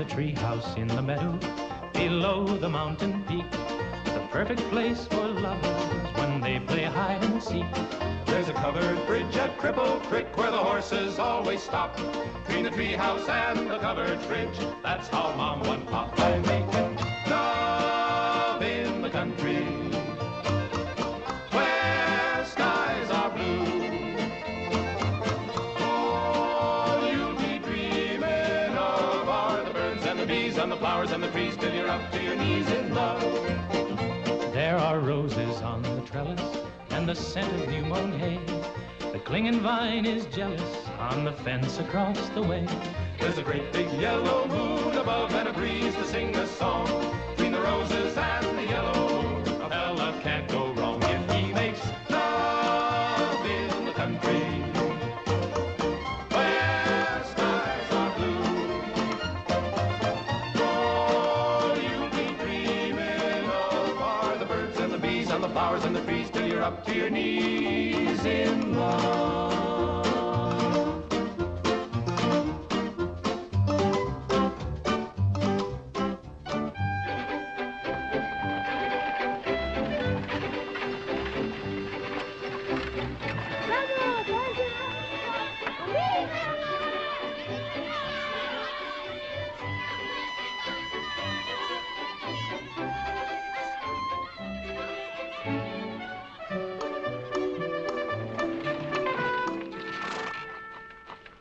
a tree house in the meadow below the mountain peak. The perfect place for lovers when they play hide and seek. There's a covered bridge at Cripple Creek where the horses always stop. Between the tree house and the covered bridge, that's how Mom and Pop are making love in the country where skies are blue. All you'll be dreaming of are the birds and the bees and the flowers and the trees till you're up to your knees in love. There are roses on the trellis and the scent of new mown hay. The clinging vine is jealous on the fence across the way. There's a great big yellow moon above and a breeze to sing a song. Between the roses and the yellow moon, a fella can't go wrong if he makes love in the country where skies are blue. All you'll be dreaming of are the birds and the bees and the flowers and the trees till you're up to your knees in love.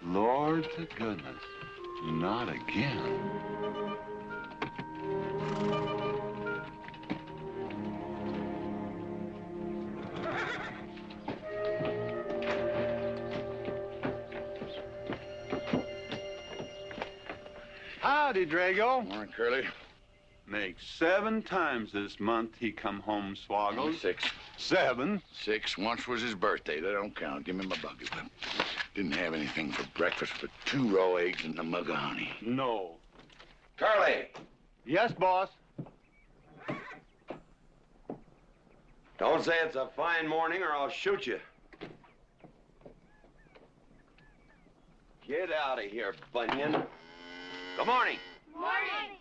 Lord to goodness, not again. Howdy, Drago. Morning, Curly. Makes 7 times this month he come home swoggled. 6. 7. 6. Once was his birthday. That don't count. Give me my bucket whip. Didn't have anything for breakfast but 2 raw eggs and a mug of honey. No. Curly! Yes, boss. Don't say it's a fine morning or I'll shoot you. Get out of here, Bunyan. Good morning. Morning.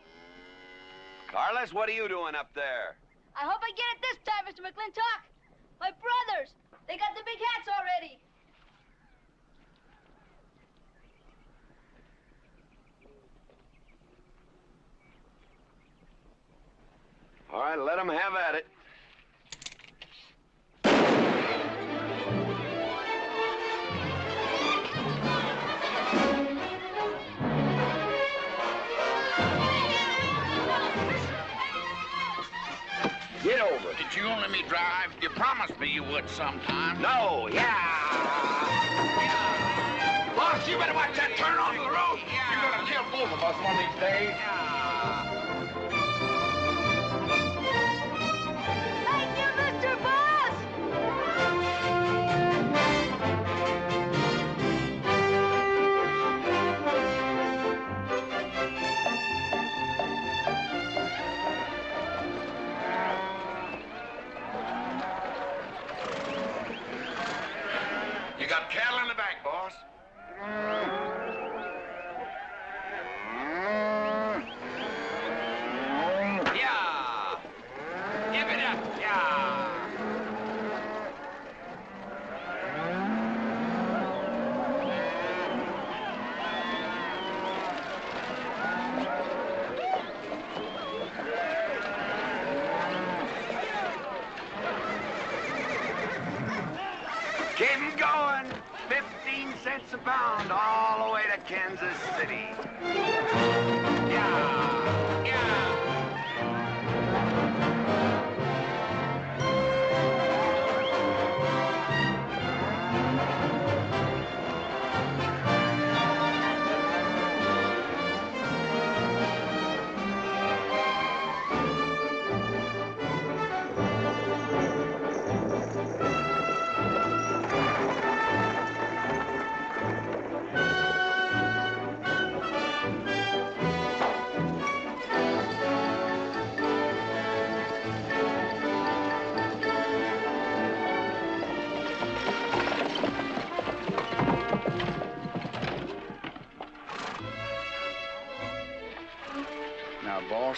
Carlos, what are you doing up there? I hope I get it this time, Mr. McLintock. My brothers, they got the big hats already. All right, let them have at it. Get over it. Did you only me drive? You promised me you would sometime. No, yeah. Boss, you better watch that turn onto the road. You're gonna kill both of us one of these days. Thank you, Mr. Boss! You got cattle in the back, boss. Yeah. Give it up. Yeah. Keep 'em going. 15 cents a pound all the way to Kansas City. Yeah. Yeah.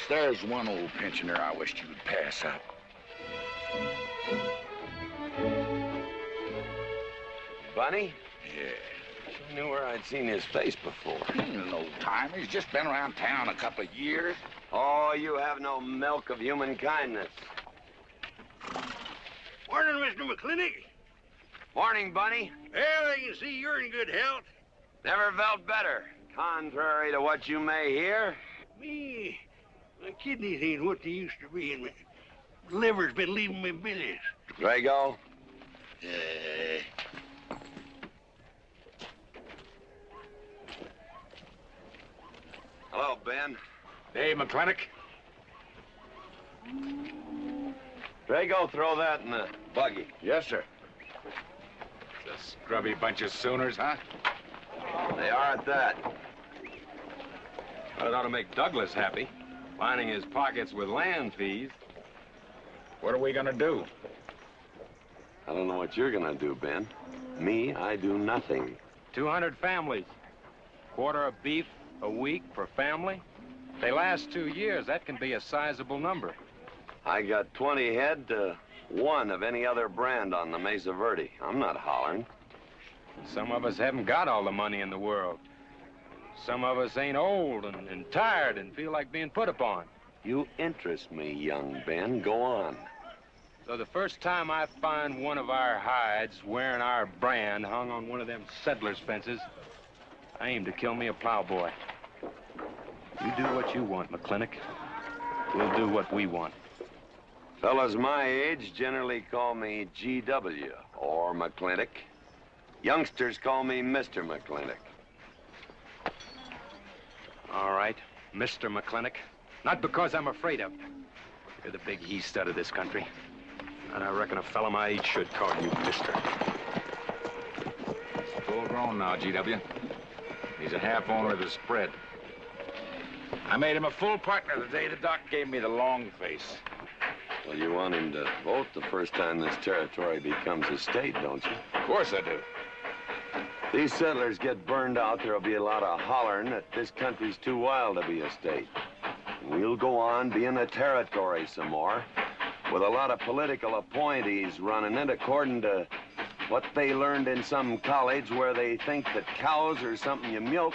there's one old pensioner I wished you would pass up. Bunny? Yeah. I knew where I'd seen his face before. He's an old timer. He's just been around town a couple of years. Oh, you have no milk of human kindness. Morning, Mr. McLintock. Morning, Bunny. Well, I can see you're in good health. Never felt better. Contrary to what you may hear. Me, my kidneys ain't what they used to be, and my liver's been leaving me business. Drago? Yeah. Hello, Ben. Hey, McLintock. Drago, throw that in the buggy. Yes, sir. It's a scrubby bunch of Sooners, huh? They are at that. But it ought to make Douglas happy, lining his pockets with land fees. What are we gonna do? I don't know what you're gonna do, Ben. Me, I do nothing. 200 families. Quarter of beef a week per family. They last 2 years. That can be a sizable number. I got 20 head to 1 of any other brand on the Mesa Verde. I'm not hollering. Some of us haven't got all the money in the world. Some of us ain't old and tired and feel like being put upon. You interest me, young Ben. Go on. So the first time I find one of our hides wearing our brand hung on one of them settlers' fences, I aim to kill me a plowboy. You do what you want, McLintock. We'll do what we want. Fellas my age generally call me GW or McLintock. Youngsters call me Mr. McLintock. All right, Mr. McLintock. Not because I'm afraid of you. You're the big he-stud of this country. And I reckon a fella my age should call you Mister. He's full grown now, GW. He's a half owner of the spread. I made him a full partner the day the doc gave me the long face. Well, you want him to vote the first time this territory becomes a state, don't you? Of course I do. If these settlers get burned out, there'll be a lot of hollering that this country's too wild to be a state. We'll go on being a territory some more, with a lot of political appointees running it according to what they learned in some college where they think that cows are something you milk,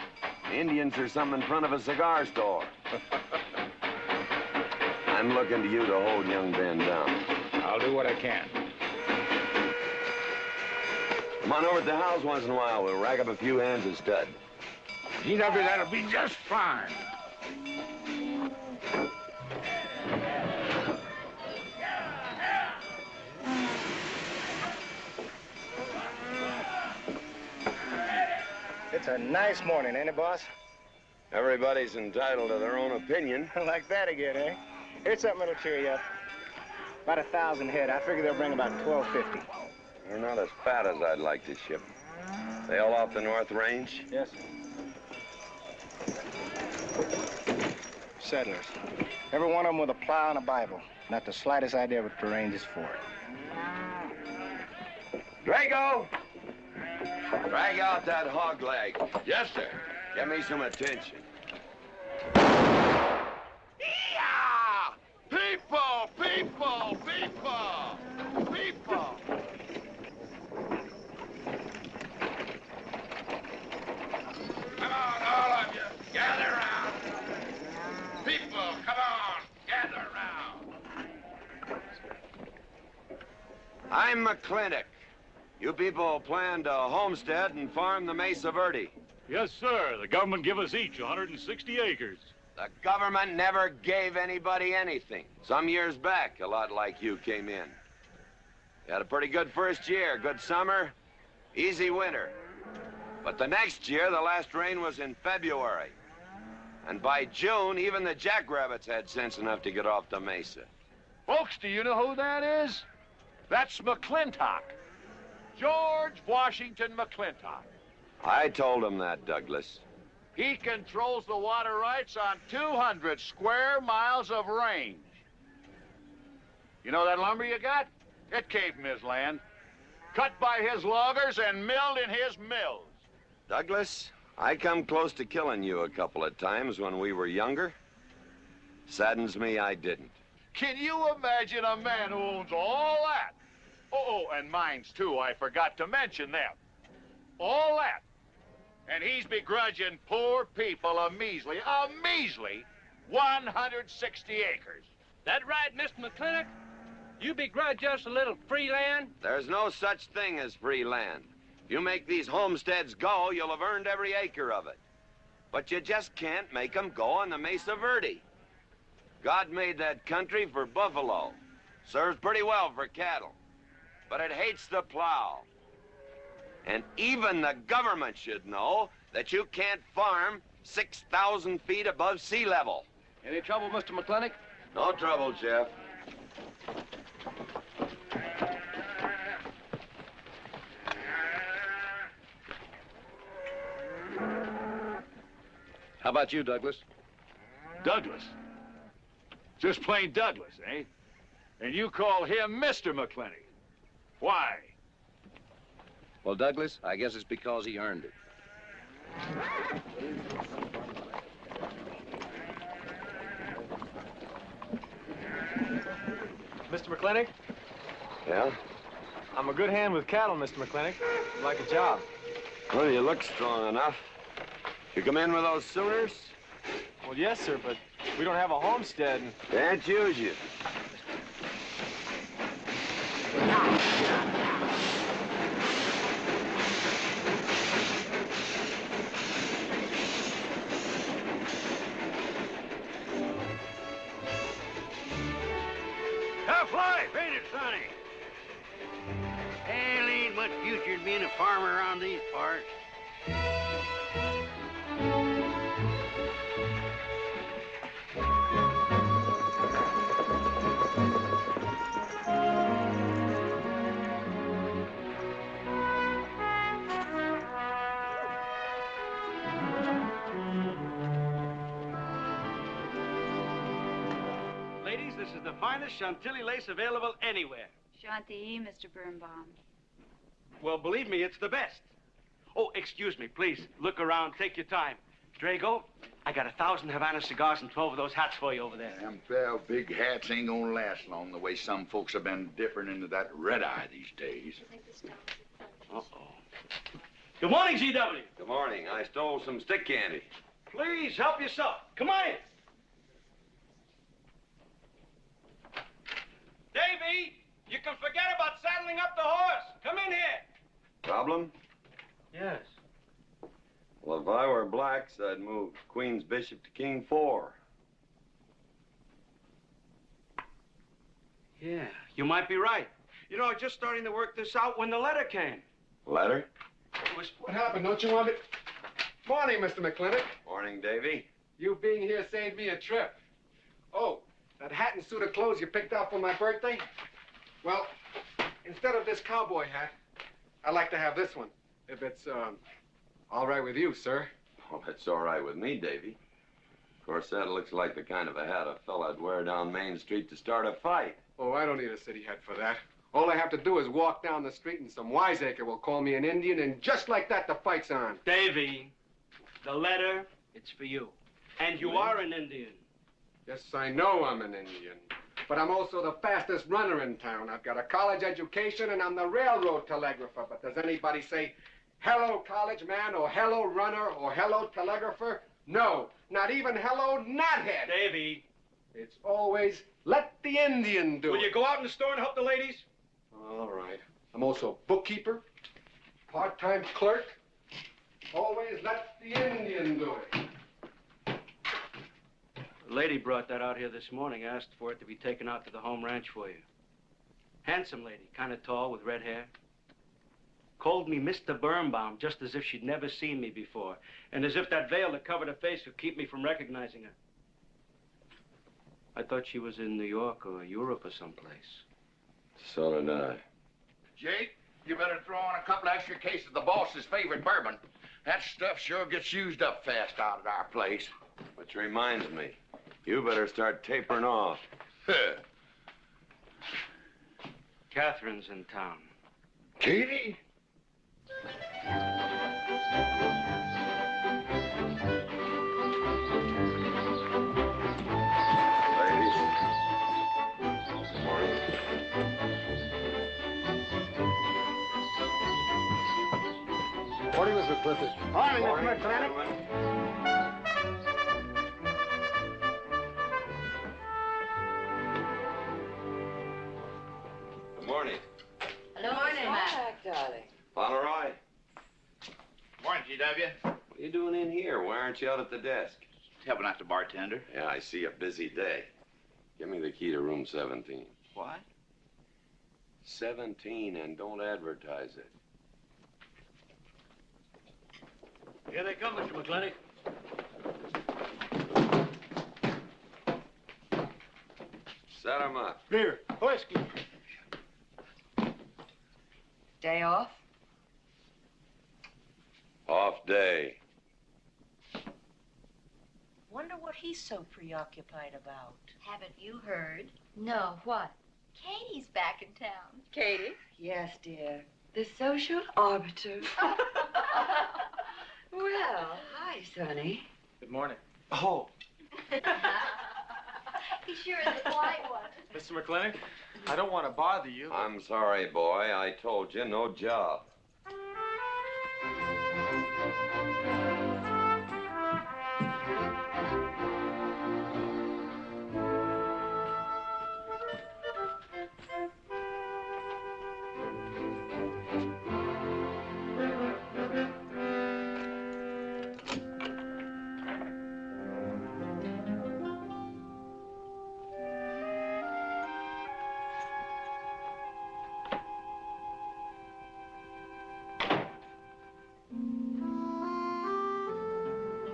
Indians are something in front of a cigar store. I'm looking to you to hold young Ben down. I'll do what I can. Come on over to the house once in a while. We'll rack up a few hands of stud. GW, that'll be just fine. It's a nice morning, ain't it, boss? Everybody's entitled to their own opinion. Like that again, eh? Here's something that'll cheer you up. About 1,000 head. I figure they'll bring about 1,250. They're not as fat as I'd like to ship. They all off the North Range? Yes, sir. Settlers. Every one of them with a plow and a Bible. Not the slightest idea what the range is for. Drago! Drag out that hog leg. Yes, sir. Give me some attention. Yeah! People! People! People! People! Come on, all of you. Gather around. People, come on. Gather around. I'm McLintock. You people plan to homestead and farm the Mesa Verde. Yes, sir. The government give us each 160 acres. The government never gave anybody anything. Some years back, a lot like you came in. You had a pretty good first year, good summer, easy winter. But the next year, the last rain was in February. And by June, even the jackrabbits had sense enough to get off the mesa. Folks, do you know who that is? That's McLintock. George Washington McLintock. I told him that, Douglas. He controls the water rights on 200 square miles of range. You know that lumber you got? It came from his land. Cut by his loggers and milled in his mills. Douglas, I come close to killing you a couple of times when we were younger. Saddens me I didn't. Can you imagine a man who owns all that? Oh, and mines, too. I forgot to mention them. All that. And he's begrudging poor people a measly 160 acres. That right, Mr. McLintock? You begrudge us a little free land? There's no such thing as free land. If you make these homesteads go, you'll have earned every acre of it. But you just can't make them go on the Mesa Verde. God made that country for buffalo. Serves pretty well for cattle. But it hates the plow. And even the government should know that you can't farm 6,000 feet above sea level. Any trouble, Mr. McLintock? No trouble, Jeff. How about you, Douglas? Douglas? Just plain Douglas, eh? And you call him Mr. McLintock. Why? Well, Douglas, I guess it's because he earned it. Mr. McLintock? Yeah? I'm a good hand with cattle, Mr. McLintock. I'd like a job. Well, you look strong enough. You come in with those Sooners? Well, yes, sir, but we don't have a homestead. Can't use you. Tough life, ain't it, Sonny? Hell, ain't much future in being a farmer around these parts. Ladies, this is the finest Chantilly lace available anywhere. Chantilly, Mr. Birnbaum. Well, believe me, it's the best. Oh, excuse me, please. Look around. Take your time. Drago, I got 1,000 Havana cigars and 12 of those hats for you over there. Them fell big hats ain't gonna last long the way some folks have been dipping into that red eye these days. Uh-oh. Good morning, G.W. Good morning. I stole some stick candy. Please, help yourself. Come on in. Davy, you can forget about saddling up the horse. Come in here. Problem? Yes. Well, if I were blacks, I'd move Queen's Bishop to King 4. Yeah, you might be right. You know, I was just starting to work this out when the letter came. Letter? It was... What happened? Don't you want me... Morning, Mr. McLintock. Morning, Davy. You being here saved me a trip. Oh, that hat and suit of clothes you picked out for my birthday? Well, instead of this cowboy hat, I'd like to have this one. If it's, all right with you, sir. Oh, it's all right with me, Davy. Of course, that looks like the kind of a hat a fella'd wear down Main Street to start a fight. Oh, I don't need a city hat for that. All I have to do is walk down the street and some wiseacre will call me an Indian, and just like that, the fight's on. Davy, the letter, it's for you. And you are an Indian. Yes, I know I'm an Indian. But I'm also the fastest runner in town. I've got a college education, and I'm the railroad telegrapher. But does anybody say, hello, college man, or hello, runner, or hello, telegrapher? No, not even hello, knothead. Davy. It's always, let the Indian do it. Will you go out in the store and help the ladies? All right. I'm also bookkeeper, part-time clerk. Always let the Indian do it. The lady brought that out here this morning, asked for it to be taken out to the home ranch for you. Handsome lady, kind of tall with red hair. Called me Mr. Birnbaum, just as if she'd never seen me before, and as if that veil that covered her face would keep me from recognizing her. I thought she was in New York or Europe or someplace. So did I. Jake, you better throw on a couple extra cases of the boss's favorite bourbon. That stuff sure gets used up fast out at our place. Which reminds me, you better start tapering off. Katherine's in town. Katie? Morning, Mr. McClintock. Morning, Mr. McLintock. Good morning. Hello, morning, Mac. Darling. Fauntleroy. Morning, GW. What are you doing in here? Why aren't you out at the desk? Helping out the bartender. Yeah, I see a busy day. Give me the key to room 17. What? 17, and don't advertise it. Here they come, Mr. McLintock. Set 'em up. Here, whiskey. Day off? Off day. Wonder what he's so preoccupied about. Haven't you heard? No, what? Katie's back in town. Katie? Yes, dear. The social arbiter. Well, hi, Sonny. Good morning. Oh. He sure is a quiet one. Mr. McLintock, I don't want to bother you. I'm sorry, boy. I told you, no job.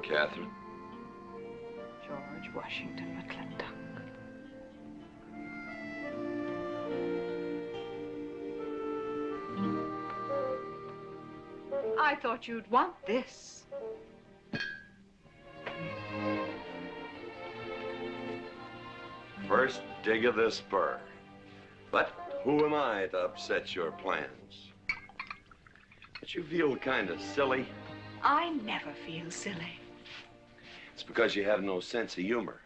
Katherine. George Washington McLintock. I thought you'd want this. First dig of the spur. But who am I to upset your plans? Don't you feel kind of silly? I never feel silly. It's because you have no sense of humor.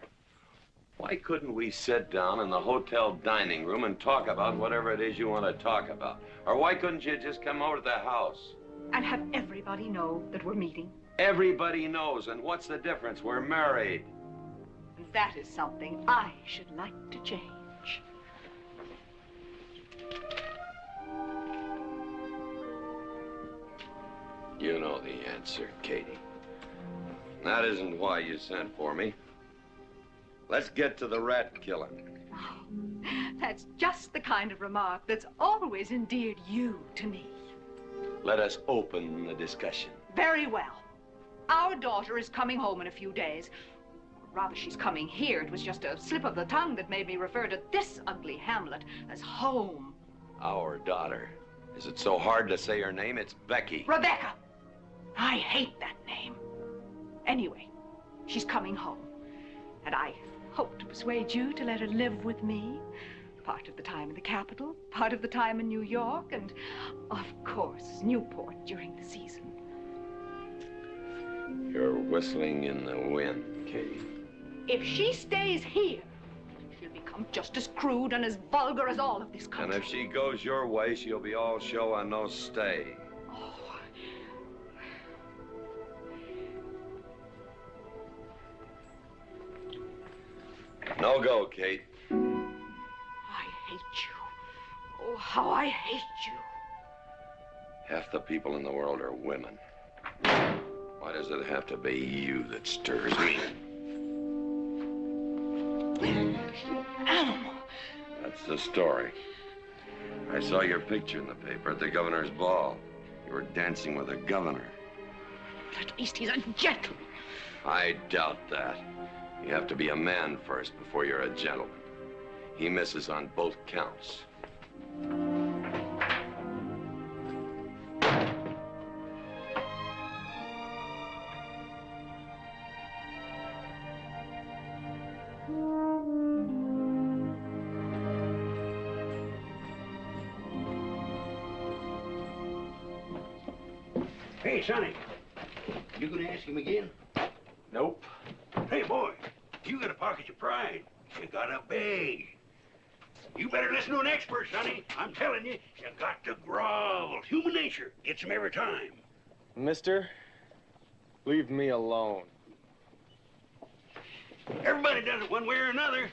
Why couldn't we sit down in the hotel dining room and talk about whatever it is you want to talk about? Or why couldn't you just come over to the house? And have everybody know that we're meeting. Everybody knows, and what's the difference? We're married. That is something I should like to change. You know the answer, Katie. That isn't why you sent for me. Let's get to the rat killing. That's just the kind of remark that's always endeared you to me. Let us open the discussion. Very well. Our daughter is coming home in a few days. Rather, she's coming here. It was just a slip of the tongue that made me refer to this ugly hamlet as home. Our daughter. Is it so hard to say her name? It's Becky. Rebecca. I hate that name. Anyway, she's coming home. And I hope to persuade you to let her live with me. Part of the time in the capital, part of the time in New York, and, of course, Newport during the season. You're whistling in the wind, Katie. If she stays here, she'll become just as crude and as vulgar as all of this country. And if she goes your way, she'll be all show and no stay. No go, Kate. I hate you. Oh, how I hate you. Half the people in the world are women. Why does it have to be you that stirs me? Animal. That's the story. I saw your picture in the paper at the governor's ball. You were dancing with the governor. At least he's a gentleman. I doubt that. You have to be a man first before you're a gentleman. He misses on both counts. Hey, Sonny, you gonna ask him again? Nope. Hey, boy, you got a pocket of pride. You gotta beg. You better listen to an expert, Sonny. I'm telling you, you got to grovel. Human nature gets him every time. Mister, leave me alone. Everybody does it one way or another.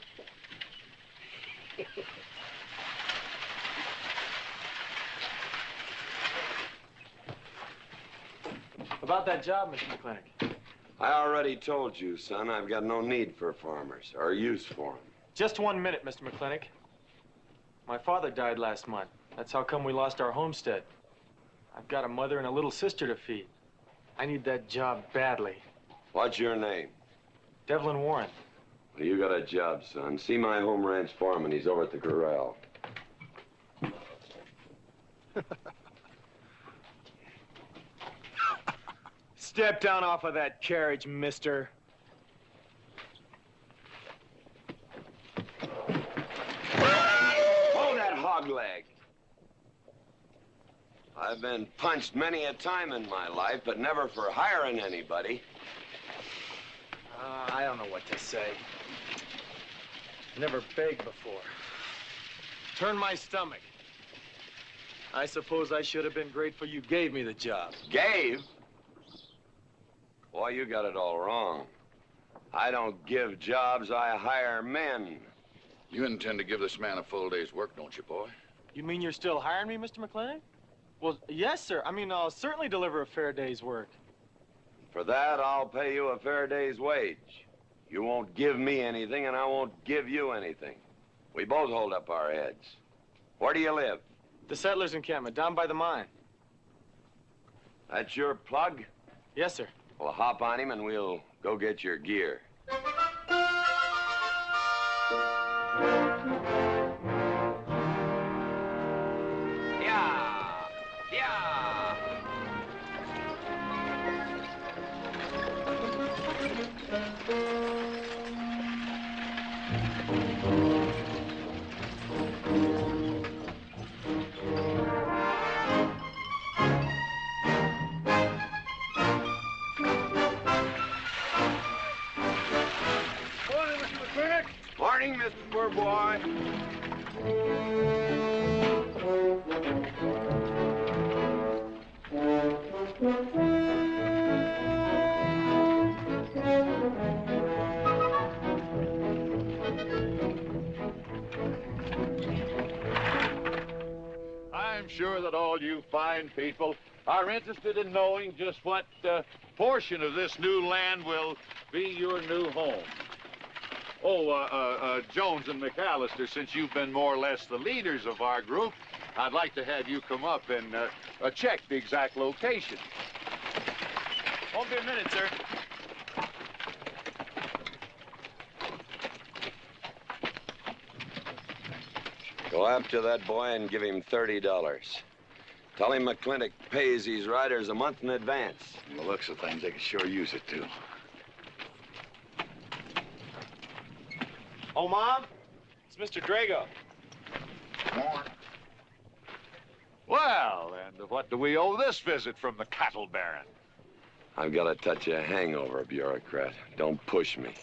About that job, Mr. McLintock. I already told you, son, I've got no need for farmers, or use for them. Just 1 minute, Mr. McLintock. My father died last month. That's how come we lost our homestead. I've got a mother and a little sister to feed. I need that job badly. What's your name? Devlin Warren. Well, you got a job, son. See my home ranch foreman. He's over at the corral. Step down off of that carriage, mister. Hold that hog leg. I've been punched many a time in my life, but never for hiring anybody. I don't know what to say. Never begged before. Turn my stomach. I suppose I should have been grateful you gave me the job. Gave? Boy, you got it all wrong. I don't give jobs, I hire men. You intend to give this man a full day's work, don't you, boy? You mean you're still hiring me, Mr. McLintock? Well, yes, sir. I mean, I'll certainly deliver a fair day's work. For that, I'll pay you a fair day's wage. You won't give me anything, and I won't give you anything. We both hold up our heads. Where do you live? The settlers' encampment, down by the mine. That's your plug? Yes, sir. Well, hop on him, and we'll go get your gear. Morning, Mr. Poor Boy. I'm sure that all you fine people are interested in knowing just what portion of this new land will be your new home. Oh, Jones and McAllister, since you've been more or less the leaders of our group, I'd like to have you come up and check the exact location. Won't be a minute, sir. Go after that boy and give him $30. Tell him McLintock pays these riders a month in advance. From the looks of things, they could sure use it, too. Oh, Mom? It's Mr. Drago. Morning. Well, and what do we owe this visit from the cattle baron? I've got a touch of hangover, bureaucrat. Don't push me.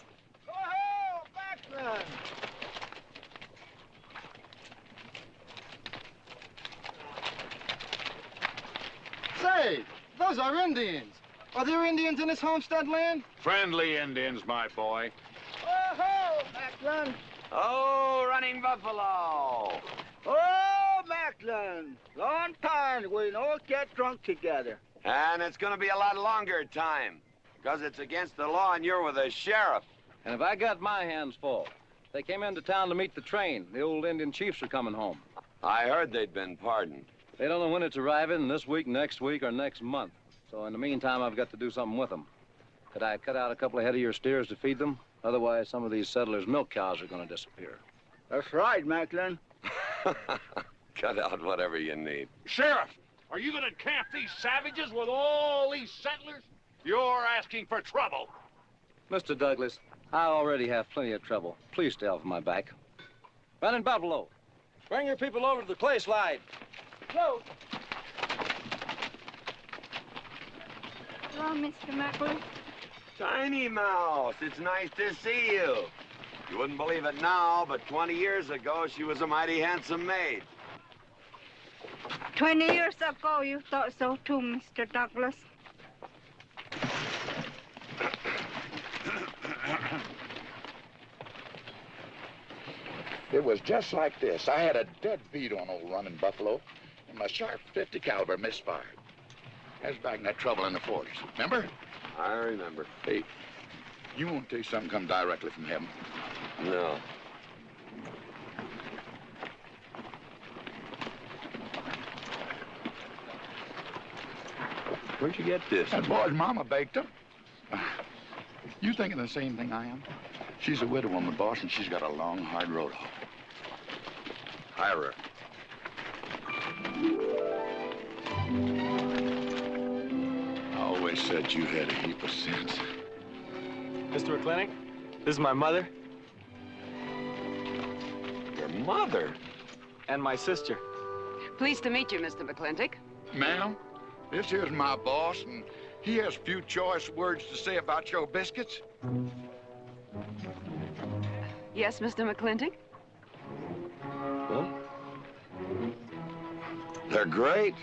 Oh, Bachelor! Say, those are Indians. Are there Indians in this homestead land? Friendly Indians, my boy. Oh-ho, Macklin. Oh, running buffalo. Oh, Macklin. Long time we don't get drunk together. And it's going to be a lot longer time, because it's against the law and you're with the sheriff. And if I got my hands full, they came into town to meet the train. The old Indian chiefs are coming home. I heard they'd been pardoned. They don't know when it's arriving, this week, next week, or next month. So in the meantime, I've got to do something with them. Could I cut out a couple of head of your steers to feed them? Otherwise, some of these settlers' milk cows are going to disappear. That's right, Macklin. Cut out whatever you need. Sheriff, are you going to camp these savages with all these settlers? You're asking for trouble. Mr. Douglas, I already have plenty of trouble. Please stay off my back. Running Buffalo, bring your people over to the clay slide. Go. Hello, Mr. Macklin. Tiny Mouse, it's nice to see you. You wouldn't believe it now, but 20 years ago, she was a mighty handsome maid. 20 years ago, you thought so too, Mr. Douglas. It was just like this. I had a dead beat on old running buffalo, and my sharp 50 caliber misfired. I was back in that trouble in the 40s. Remember? I remember. Hey, you want to tell you something come directly from heaven? No. Where'd you get this? That boy's mama baked them. You thinking the same thing I am? She's a widow woman, boss, and she's got a long, hard road home. Hire her. I always said you had a heap of sense. Mr. McLintock, this is my mother. Your mother? And my sister. Pleased to meet you, Mr. McLintock. Ma'am, this here's my boss, and he has few choice words to say about your biscuits. Yes, Mr. McLintock? Huh? They're great.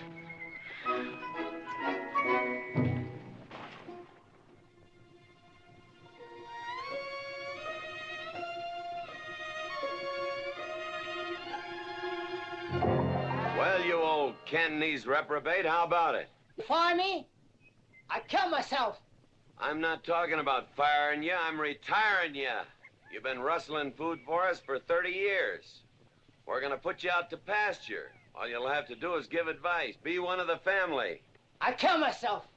Well, you old Ken-knees reprobate, how about it? Fire me? I'd kill myself. I'm not talking about firing you, I'm retiring you. You've been rustling food for us for 30 years. We're gonna put you out to pasture. All you'll have to do is give advice. Be one of the family. I'd kill myself.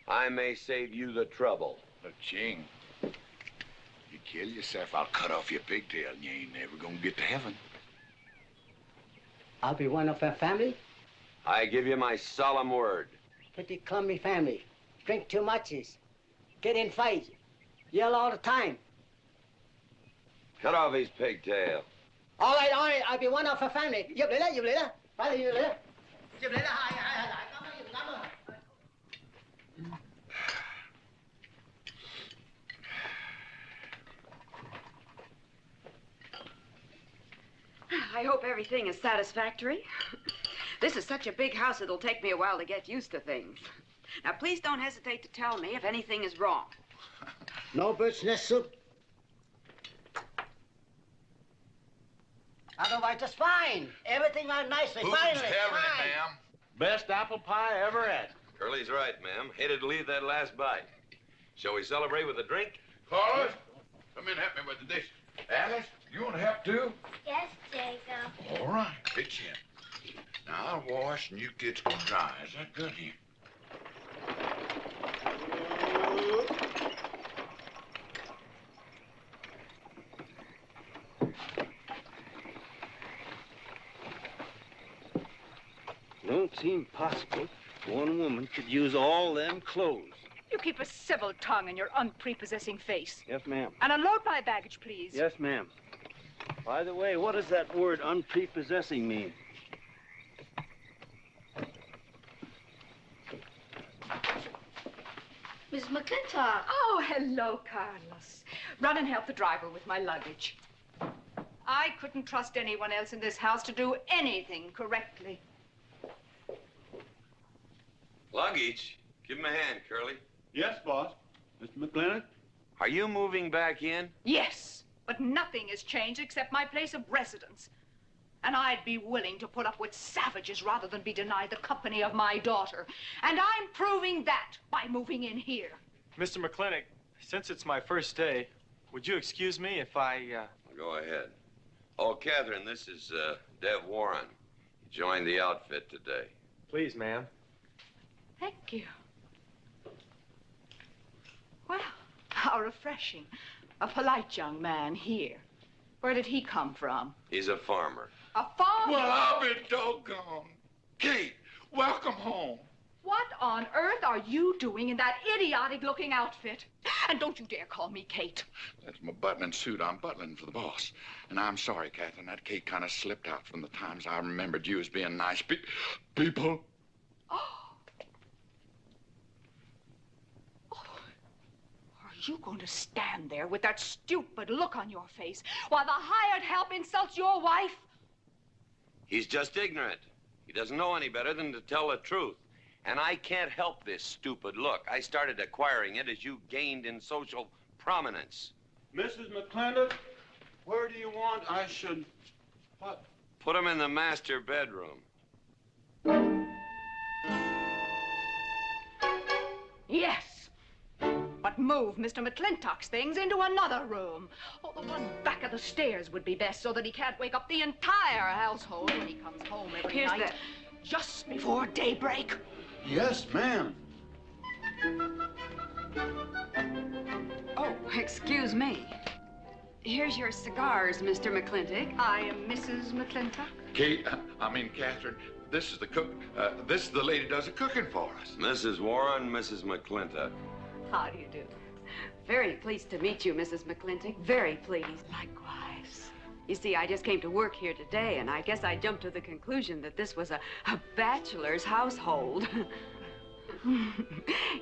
I may save you the trouble. But, Ching, you kill yourself, I'll cut off your pigtail, and you ain't never gonna get to heaven. I'll be one of our family. I give you my solemn word. Pretty clumsy family. Drink too much, get in fights, yell all the time. Cut off his pigtail. All right, I'll be one of our family. Giúp lấy đó. Phải giúp lấy đó. Giúp lấy đó. Cảm ơn. I hope everything is satisfactory. This is such a big house, it'll take me a while to get used to things. Now, please don't hesitate to tell me if anything is wrong. No bird's nest soup. Otherwise, just fine. Everything out nicely. Who's Finally, having it, fine. ma'am? Best apple pie ever had. Curly's right, ma'am. Hated to leave that last bite. Shall we celebrate with a drink? Carlos, come in and help me with the dishes. Alice, you want to help too? Yes, Jacob. All right, pitch in. Now I'll wash and you kids can dry. Is that good here? Don't seem possible one woman could use all them clothes. You keep a civil tongue in your unprepossessing face. Yes, ma'am. And unload my baggage, please. Yes, ma'am. By the way, what does that word unprepossessing mean? Miss McLintock. Oh, hello, Carlos. Run and help the driver with my luggage. I couldn't trust anyone else in this house to do anything correctly. Luggage? Give him a hand, Curly. Yes, boss. Mr. McLintock? Are you moving back in? Yes, but nothing has changed except my place of residence. And I'd be willing to put up with savages rather than be denied the company of my daughter. And I'm proving that by moving in here. Mr. McLintock, since it's my first day, would you excuse me if I, Go ahead. Oh, Katherine, this is, Dev Warren. He joined the outfit today. Please, ma'am. Thank you. Well, how refreshing. A polite young man here. Where did he come from? He's a farmer. A farmer? Well, I'll be doggone. Kate, welcome home. What on earth are you doing in that idiotic-looking outfit? And don't you dare call me Kate. That's my butling suit. I'm butling for the boss. And I'm sorry, Katherine. That Kate kind of slipped out from the times I remembered you as being nice people. Are you going to stand there with that stupid look on your face while the hired help insults your wife? He's just ignorant. He doesn't know any better than to tell the truth. And I can't help this stupid look. I started acquiring it as you gained in social prominence. Mrs. McLintock, where do you want I should What? Put him in the master bedroom. Yes. But move Mr. McLintock's things into another room. Oh, the one back of the stairs would be best so that he can't wake up the entire household when he comes home every night. Just before daybreak. Yes, ma'am. Oh, excuse me. Here's your cigars, Mr. McLintock. I am Mrs. McLintock. Katherine, this is the cook. This is the lady does the cooking for us. Mrs. Warren, Mrs. McLintock. How do you do? Very pleased to meet you, Mrs. McLintock. Very pleased. Likewise. You see, I just came to work here today, and I guess I jumped to the conclusion that this was a bachelor's household.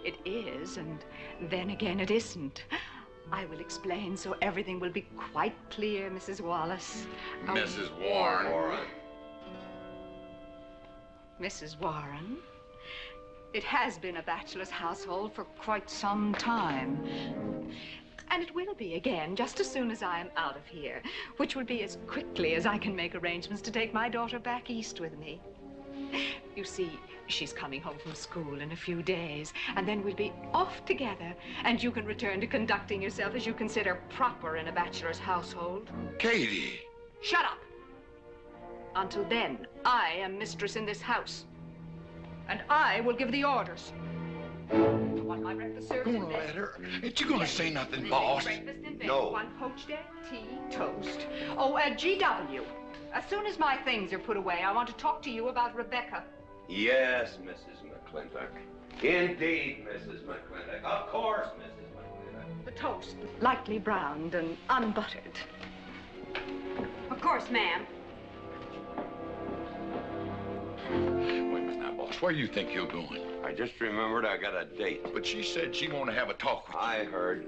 It is, and then again it isn't. I will explain so everything will be quite clear, Mrs. Wallace. Mrs. Warren. Mrs. Warren, it has been a bachelor's household for quite some time. And it will be again just as soon as I am out of here, which will be as quickly as I can make arrangements to take my daughter back east with me. You see, she's coming home from school in a few days, and then we'll be off together, and you can return to conducting yourself as you consider proper in a bachelor's household. Katie! Shut up! Until then, I am mistress in this house, and I will give the orders. I want my breakfast served in bed. Let her. Ain't you gonna say nothing, boss? Breakfast in bed. No. 1 poached egg, tea, toast. Oh, GW. As soon as my things are put away, I want to talk to you about Rebecca. Yes, Mrs. McLintock. Indeed, Mrs. McLintock. Of course, Mrs. McLintock. The toast, lightly browned and unbuttered. Of course, ma'am. Wait a minute now, boss. Where do you think you're going? I just remembered I got a date. But she said she wanted to have a talk with you. I heard.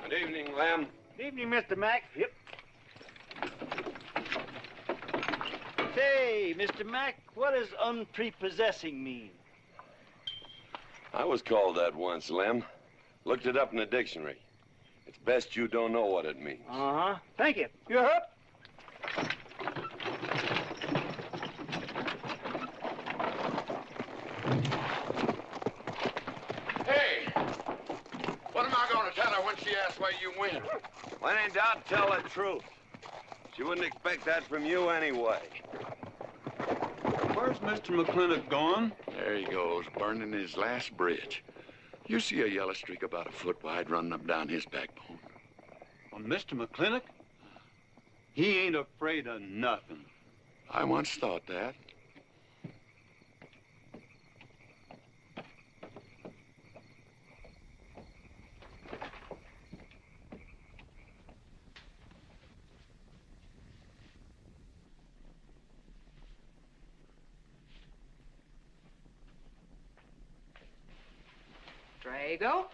Good evening, Lem. Good evening, Mr. Mack. Yep. Say, Mr. Mack, what does unprepossessing mean? I was called that once, Lem. Looked it up in the dictionary. It's best you don't know what it means. Uh-huh. Thank you. You're up. Hey! What am I gonna tell her when she asks where you went? When in doubt, tell the truth. She wouldn't expect that from you anyway. Where's Mr. McLintock going? There he goes, burning his last bridge. You see a yellow streak about a foot wide running up down his backbone. Well, Mr. McLintock? He ain't afraid of nothing. I once thought that. Drago?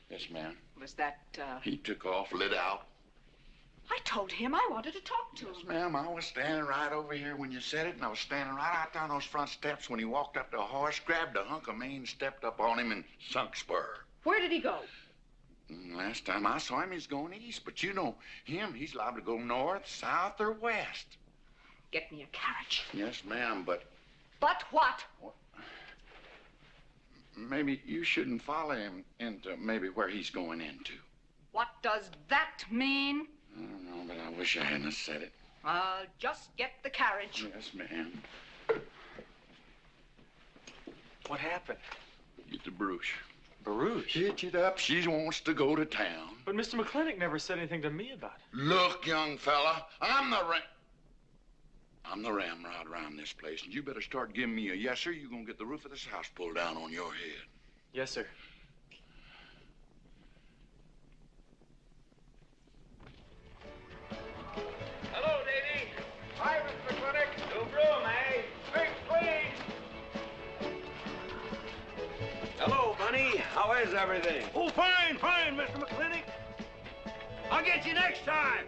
Yes, ma'am. Was that, He took off, lit out. I told him I wanted to talk to him. Yes, ma'am, I was standing right over here when you said it, and I was standing right out there on those front steps when he walked up to a horse, grabbed a hunk of mane, stepped up on him, and sunk spur. Where did he go? Last time I saw him, he's going east. But you know him, he's liable to go north, south, or west. Get me a carriage. Yes, ma'am, but... But what? Maybe you shouldn't follow him into maybe where he's going into. What does that mean? I don't know, but I wish I hadn't said it. I'll just get the carriage. Yes, ma'am. What happened? Get the Bruce. Baruch? Hitch it up. She wants to go to town. But Mr. McLintock never said anything to me about it. Look, young fella, I'm the ramrod around this place, and you better start giving me a yes, sir. You're gonna get the roof of this house pulled down on your head. Yes, sir. Hello, lady. Hi, Mr. McLintock. New broom, eh? Sweep, please. Hello, Bunny. How is everything? Oh, fine, fine, Mr. McLintock. I'll get you next time.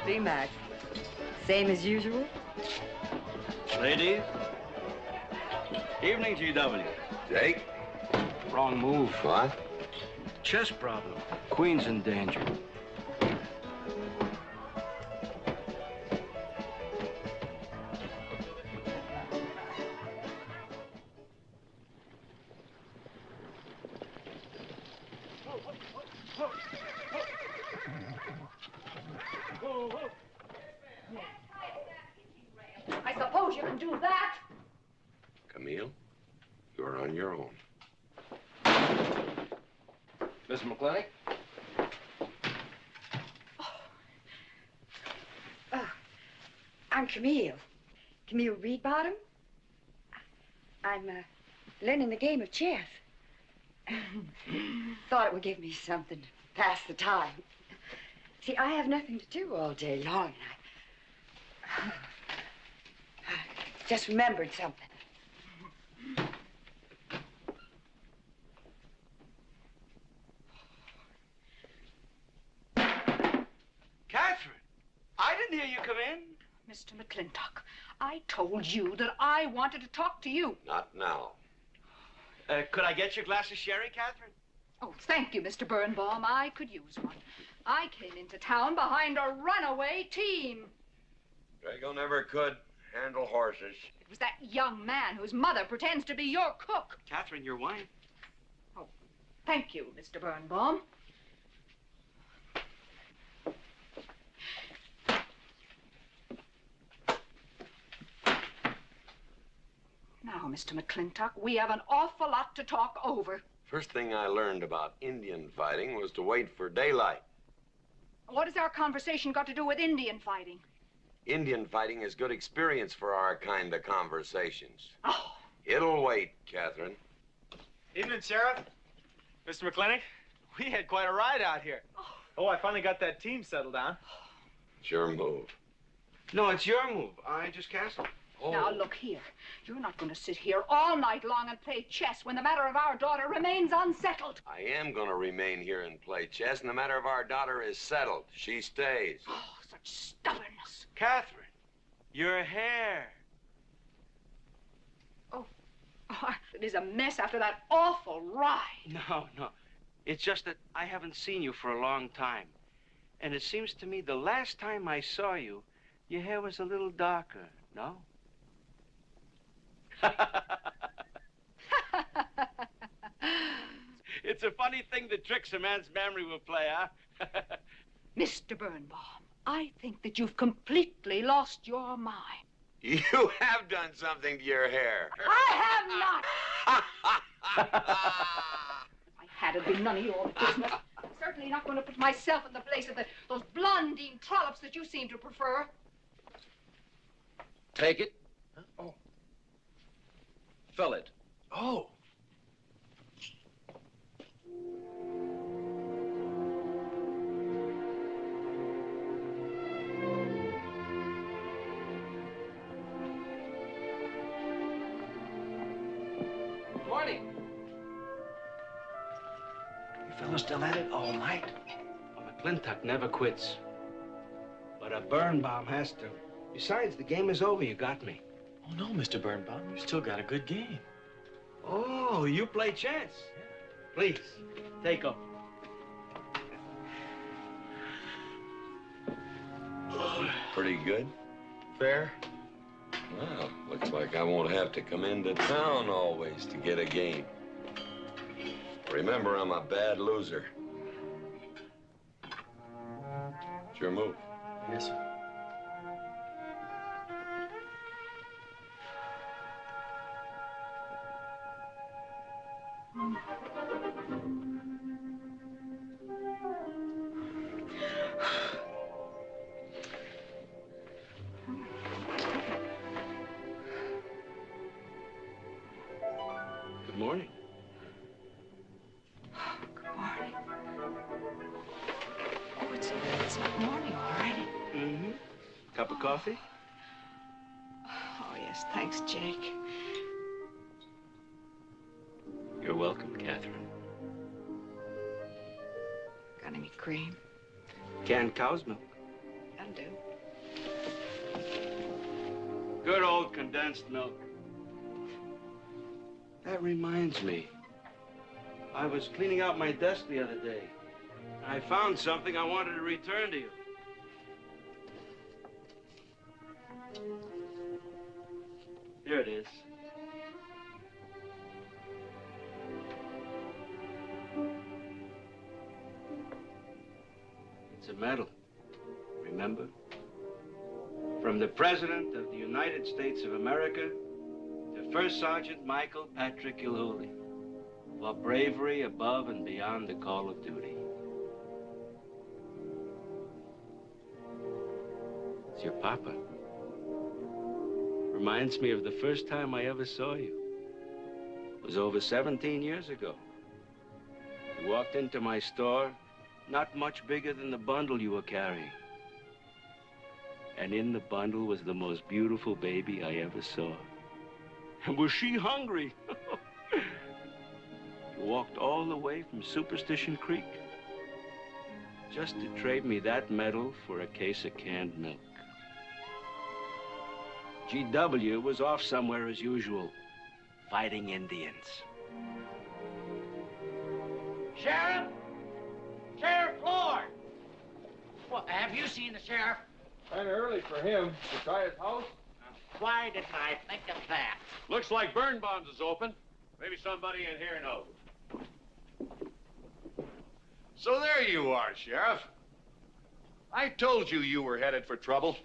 be, Mac? Same as usual? Ladies. Evening, GW. Jake? Wrong move. What? Chess problem. Queen's in danger. I suppose you can do that. Camille, you're on your own. Mr. McLintock? I'm Camille. Camille Reedbottom. I'm learning the game of chess. Thought it would give me something to pass the time. See, I have nothing to do all day long, and I just remembered something. Katherine, I didn't hear you come in. Mr. McLintock, I told you that I wanted to talk to you. Not now. Could I get you a glass of sherry, Katherine? Oh, thank you, Mr. Birnbaum. I could use one. I came into town behind a runaway team. Drago never could handle horses. It was that young man whose mother pretends to be your cook. Katherine, your wine. Oh, thank you, Mr. Birnbaum. Now, Mr. McLintock, we have an awful lot to talk over. First thing I learned about Indian fighting was to wait for daylight. What has our conversation got to do with Indian fighting? Indian fighting is good experience for our kind of conversations. Oh. It'll wait, Katherine. Evening, Sheriff. Mr. McLintock, we had quite a ride out here. Oh, I finally got that team settled down. It's your move. No, it's your move. I just castled. Oh. Now, look here. You're not going to sit here all night long and play chess when the matter of our daughter remains unsettled. I am going to remain here and play chess, and the matter of our daughter is settled. She stays. Oh, such stubbornness. Katherine, your hair. Oh, it is a mess after that awful ride. No. It's just that I haven't seen you for a long time. And it seems to me the last time I saw you, your hair was a little darker, no? It's a funny thing that tricks a man's memory will play, huh? Mr. Birnbaum, I think that you've completely lost your mind. You have done something to your hair. I have not. If I had, it'd be none of your business. I'm certainly not going to put myself in the place of those blondine trollops that you seem to prefer. Take it. Huh? Oh. Fill it. Oh. Morning. You fellas still at it all night? A McLintock never quits. But a Birnbaum has to. Besides, the game is over. You got me. Oh, no, Mr. Birnbaum. You still got a good game. Oh, you play chess. Please, take 'em. Pretty good. Fair. Well, looks like I won't have to come into town always to get a game. Remember, I'm a bad loser. It's your move. Yes, sir. Good morning. Good morning. Oh, it's not morning already. Mm-hmm. Cup of coffee? Oh, yes, thanks, Jake. You're welcome, Katherine. Got any cream? Canned cow's milk. That'll do. Good old condensed milk. That reminds me. I was cleaning out my desk the other day. I found something I wanted to return to you. Here it is. It's a medal, remember? From the President of the United States of America to First Sergeant Michael Patrick Gilhooly for bravery above and beyond the call of duty. It's your papa. Reminds me of the first time I ever saw you. It was over 17 years ago. You walked into my store, not much bigger than the bundle you were carrying. And in the bundle was the most beautiful baby I ever saw. And was she hungry? You walked all the way from Superstition Creek just to trade me that medal for a case of canned milk. GW was off somewhere as usual, fighting Indians. Sheriff! Sheriff Lord! Well, have you seen the sheriff? Kind of early for him. To try his house? Why didn't I think of that? Looks like Birnbaum's is open. Maybe somebody in here knows. So there you are, Sheriff. I told you you were headed for trouble.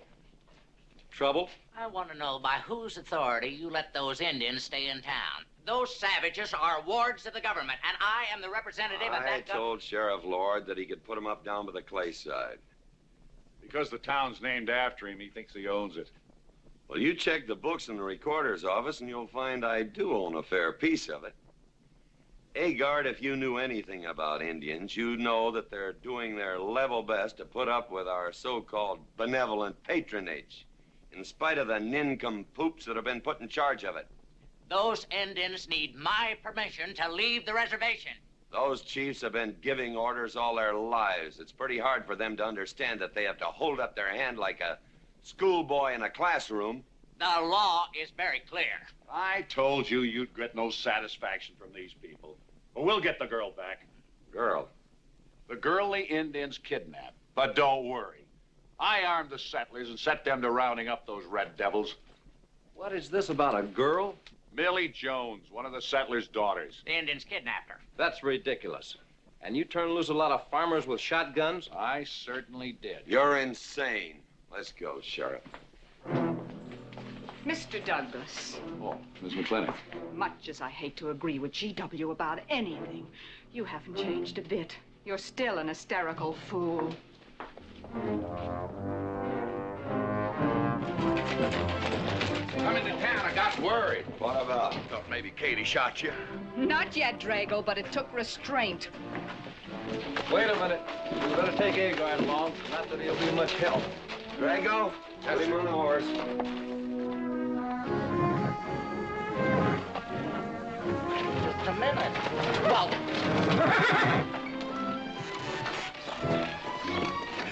Trouble? I want to know by whose authority you let those Indians stay in town. Those savages are wards of the government, and I am the representative of I that told Sheriff Lord that he could put him up down by the clay side. Because the town's named after him, he thinks he owns it. Well, you check the books in the recorder's office, and you'll find I do own a fair piece of it. Agard, if you knew anything about Indians, you'd know that they're doing their level best to put up with our so-called benevolent patronage, in spite of the nincompoops that have been put in charge of it. Those Indians need my permission to leave the reservation. Those chiefs have been giving orders all their lives. It's pretty hard for them to understand that they have to hold up their hand like a schoolboy in a classroom. The law is very clear. I told you you'd get no satisfaction from these people. But we'll get the girl back. Girl? The girl the Indians kidnapped. But don't worry. I armed the settlers and set them to rounding up those red devils. What is this about a girl? Millie Jones, one of the settlers' daughters. The Indians kidnapped her. That's ridiculous. And you turned loose a lot of farmers with shotguns? I certainly did. You're insane. Let's go, Sheriff. Mr. Douglas. Oh, Miss McLintock. Much as I hate to agree with GW about anything, you haven't changed a bit. You're still an hysterical fool. Come into town, I got worried. What about? Thought maybe Katie shot you. Not yet, Drago, but it took restraint. Wait a minute. You better take Agard along. Not that he'll be much help. Drago, put him on a horse. Just a minute. Well,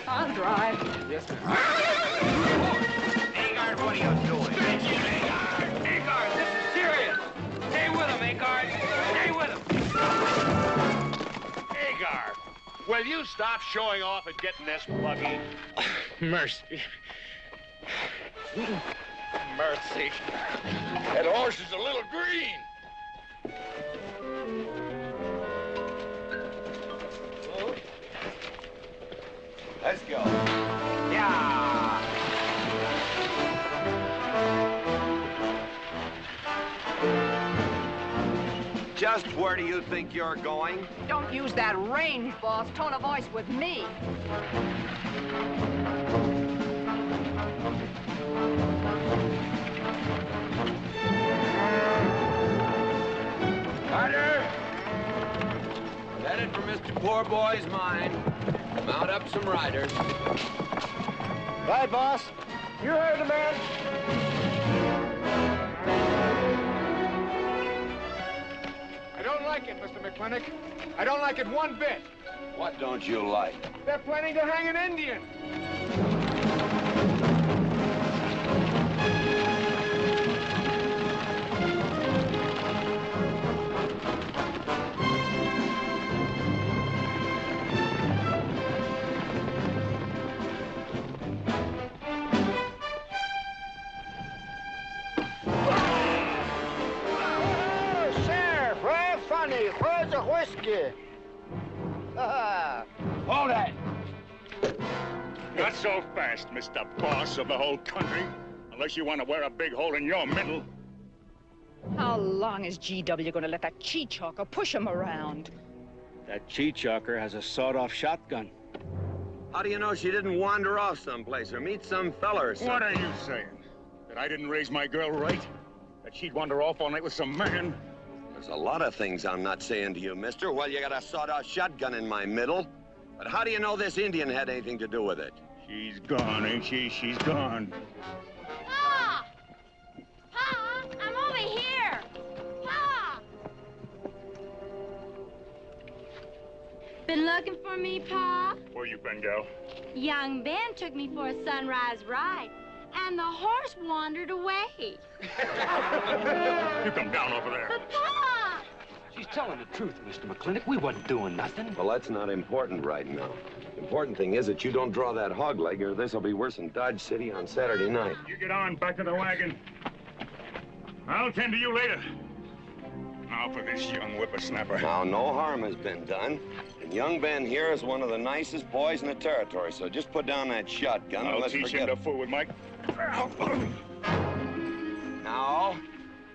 I'll drive. Yes, sir. Agard, what are you doing? Agard! Agard, this is serious! Stay with him, Agard! Stay with him! Agar, will you stop showing off and get in this buggy? Mercy. Mercy. That horse is a little green. Let's go. yeah. Just where do you think you're going? Don't use that range, boss. Tone of voice with me. Carter! Headed for Mr. Poor Boy's mine. Mount up some riders. Right, boss. You heard the man. I don't like it, Mr. McLintock. I don't like it one bit. What don't you like? They're planning to hang an Indian. whiskey. Hold it! Not so fast, Mr. Boss of the whole country. Unless you want to wear a big hole in your middle. How long is GW going to let that cheat-chalker push him around? That cheat-chalker has a sawed-off shotgun. How do you know she didn't wander off someplace or meet some fella or something? What are you saying? That I didn't raise my girl right? That she'd wander off all night with some man? There's a lot of things I'm not saying to you, mister. Well, you got a sawed-off shotgun in my middle. But how do you know this Indian had anything to do with it? She's gone, ain't she? She's gone. Pa! Pa! I'm over here! Pa! Been looking for me, Pa? Where you been, gal? Young Ben took me for a sunrise ride, and the horse wandered away. You come down over there. But, Pa! She's telling the truth, Mr. McLintock. We wasn't doing nothing. Well, that's not important right now. The important thing is that you don't draw that hog leg, or this will be worse than Dodge City on Saturday night. You get on, back to the wagon. I'll tend to you later. Now for this young whippersnapper. Now, no harm has been done. And young Ben here is one of the nicest boys in the territory, so just put down that shotgun and I'll let's teach forget him to fool with Mike. Now,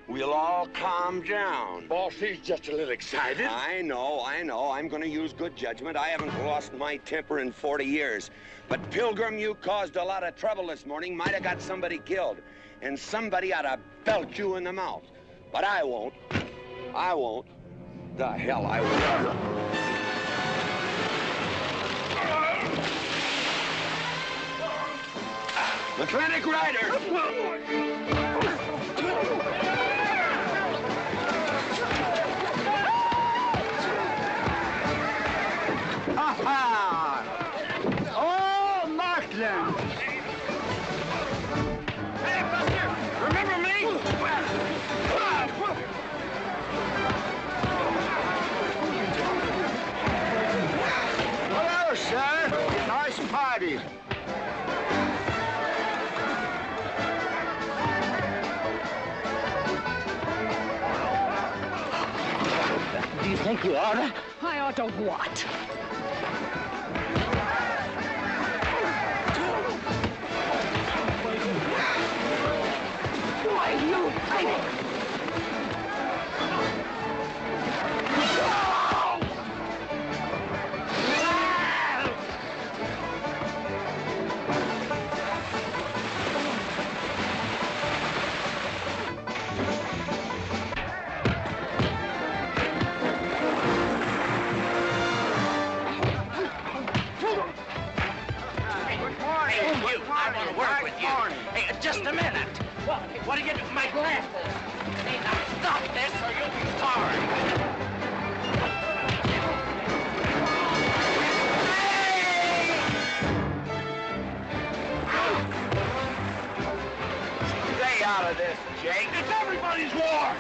we'll all calm down. Boss, he's just a little excited. I know. I'm going to use good judgment. I haven't lost my temper in 40 years. But, Pilgrim, you caused a lot of trouble this morning. Might have got somebody killed. And somebody ought to belt you in the mouth. But I won't. I won't. The hell I won't. McLintock Rider! Oh, Markland! Hey, Buster! Remember me? Hello, sir. Nice party. Do you think you oughta? I ought to what? Why, you think? Just a minute. What do you do? My glasses. Hey, now stop this or you'll be sorry. Stay out of this, Jake. It's everybody's war!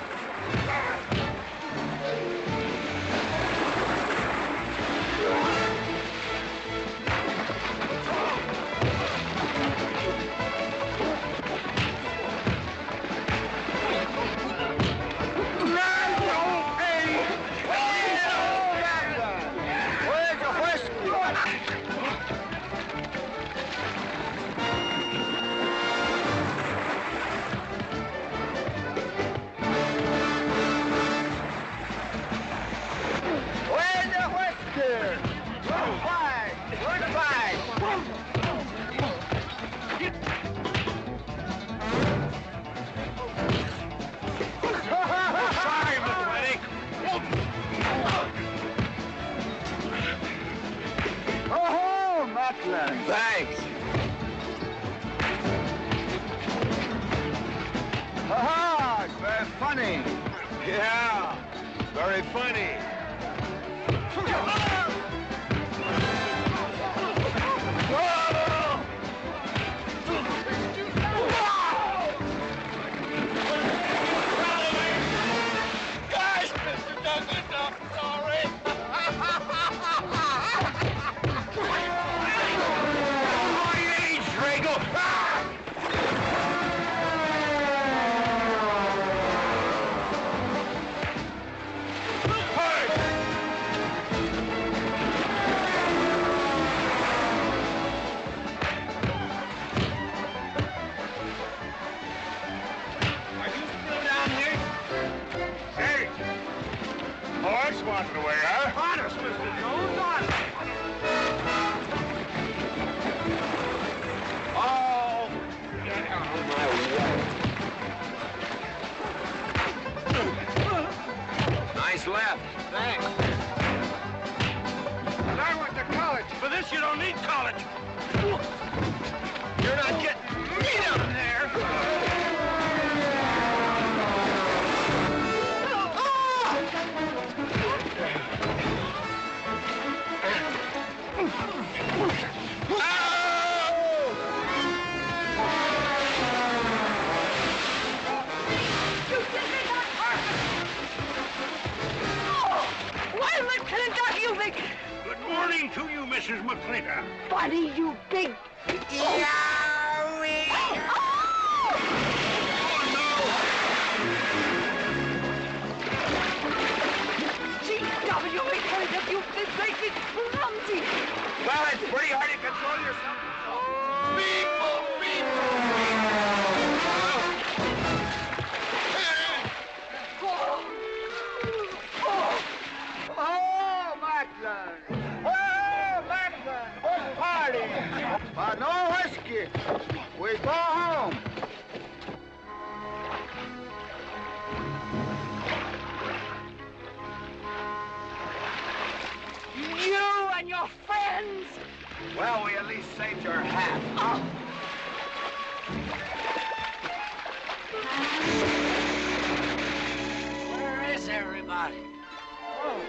Thanks. Ha-ha, it's very funny. Yeah, very funny. Guys, Mr. Douglas, I'm sorry. this, you don't need college. You're not getting me down there. Good morning to you, Mrs. McLintock. Buddy, you big... Yowie! G.W. McLintock, you big bacon clumsy. Well, it's pretty hard to control yourself. Oh, Macklin! Oh, Macklin! What party? But no whiskey. We go home. You and your friends! Well, we at least saved your hat. Oh. Where is everybody? Oh,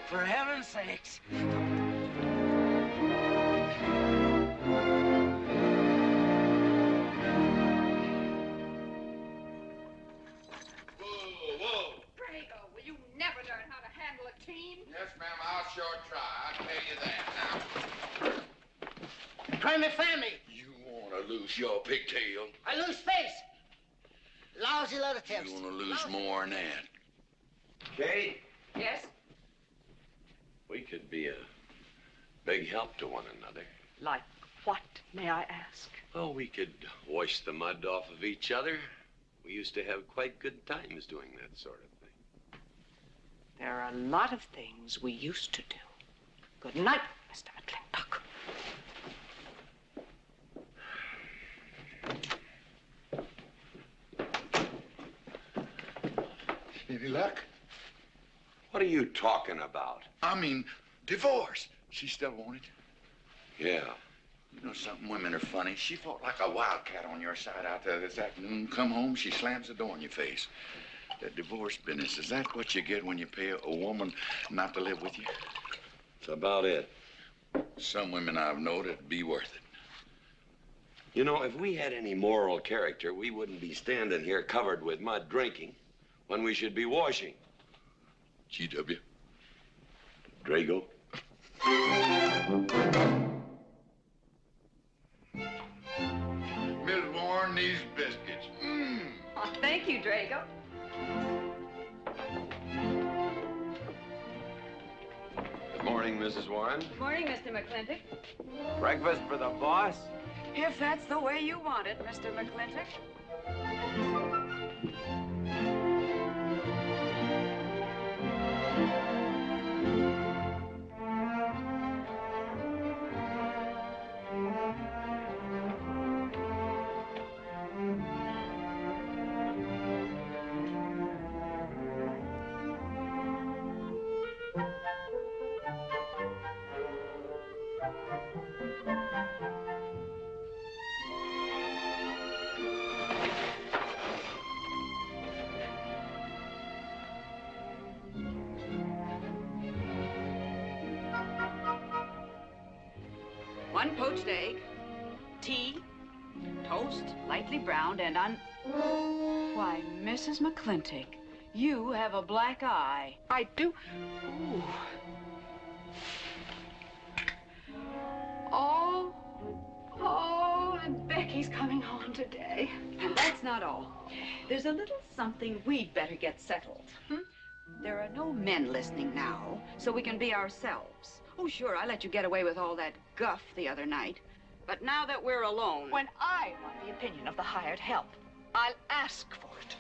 for heaven's sakes. Drago, will you never learn how to handle a team? Yes, ma'am, I'll sure try. I'll tell you that now. Try me family. You want to lose your pigtail? I lose face. Lousy lot of tips. You want to lose more than that? Kate, Yes? we could be a big help to one another. Like what, may I ask? Well, we could wash the mud off of each other. We used to have quite good times doing that sort of thing. There are a lot of things we used to do. Good night, Mr. McLintock. Any luck? What are you talking about? I mean, divorce. She still want it? Yeah. You know something? Women are funny. She fought like a wildcat on your side out there this afternoon. Come home, she slams the door in your face. That divorce business, is that what you get when you pay a woman not to live with you? That's about it. Some women I've known it'd be worth it. You know, if we had any moral character, we wouldn't be standing here covered with mud drinking when we should be washing. G.W. Drago. Miss Warren, these biscuits. Oh, thank you, Drago. Good morning, Mrs. Warren. Good morning, Mr. McLintock. Breakfast for the boss? If that's the way you want it, Mr. McLintock. One poached egg, tea, toast, lightly browned, and Why, Mrs. McLintock, you have a black eye. I do. Ooh. Oh, and Becky's coming home today. And that's not all. There's a little something we'd better get settled. There are no men listening now, so we can be ourselves. Oh, sure, I let you get away with all that guff the other night. But now that we're alone... When I want the opinion of the hired help, I'll ask for it.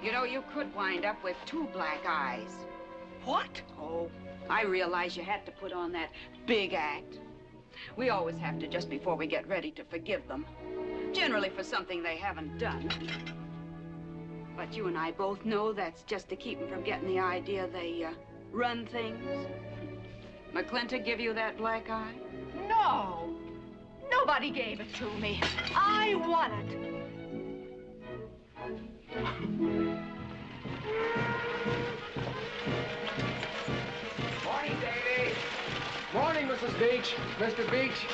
You know, you could wind up with 2 black eyes. What? Oh, I realize you had to put on that big act. We always have to just before we get ready to forgive them. Generally for something they haven't done. But you and I both know that's just to keep them from getting the idea they run things. McLintock give you that black eye? No. Nobody gave it to me. I won it. Morning, Davy. Morning, Mrs. Beach. Mr. Beach.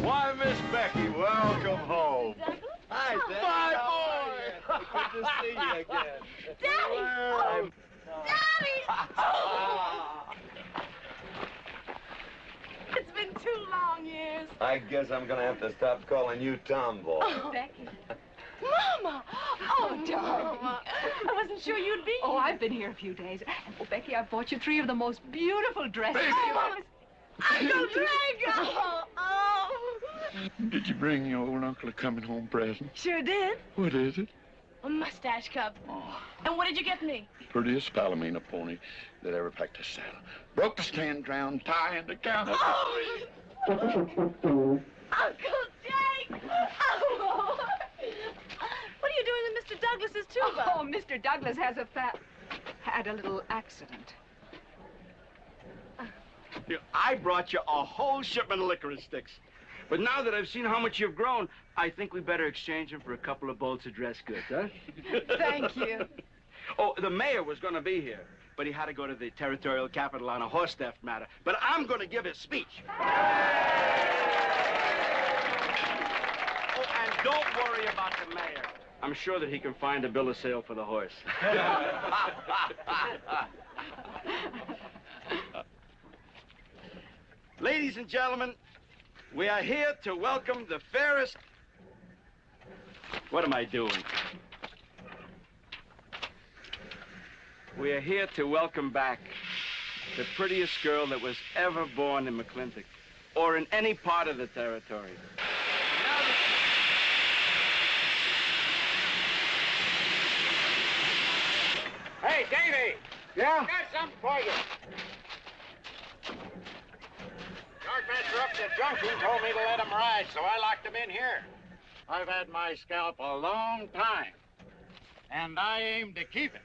Why, Miss Becky, welcome home. Hi, Becky. My How boy! are you? Good to see you again. Daddy! Well, It's been 2 long years. I guess I'm gonna have to stop calling you Tomboy. Oh, Becky. Mama! Oh, darling. I wasn't sure you'd be here. Oh, I've been here a few days. And, oh, Becky, I bought you 3 of the most beautiful dresses. Uncle Drago! Oh! Did you bring your old uncle a coming home present? Sure did. What is it? A mustache cup. And what did you get me? Prettiest Palomino pony that ever packed a saddle. Broke the stand, drowned, tie, and the counter. Oh! Uncle Jake! Oh! What are you doing with Mr. Douglas's tuba? Oh, Mr. Douglas has had a little accident. Here, I brought you a whole shipment of licorice sticks. But now that I've seen how much you've grown, I think we better exchange them for a couple of bolts of dress goods, huh? Thank you. Oh, the mayor was going to be here, but he had to go to the territorial capital on a horse theft matter. But I'm going to give his speech. Oh, and don't worry about the mayor. I'm sure that he can find a bill of sale for the horse. Ladies and gentlemen, we are here to welcome the fairest... What am I doing? We are here to welcome back the prettiest girl that was ever born in McLintock, or in any part of the territory. Hey, Davy! Yeah? I got something for you. Yardmaster up at the junction told me to let him ride, so I locked him in here. I've had my scalp a long time, and I aim to keep it.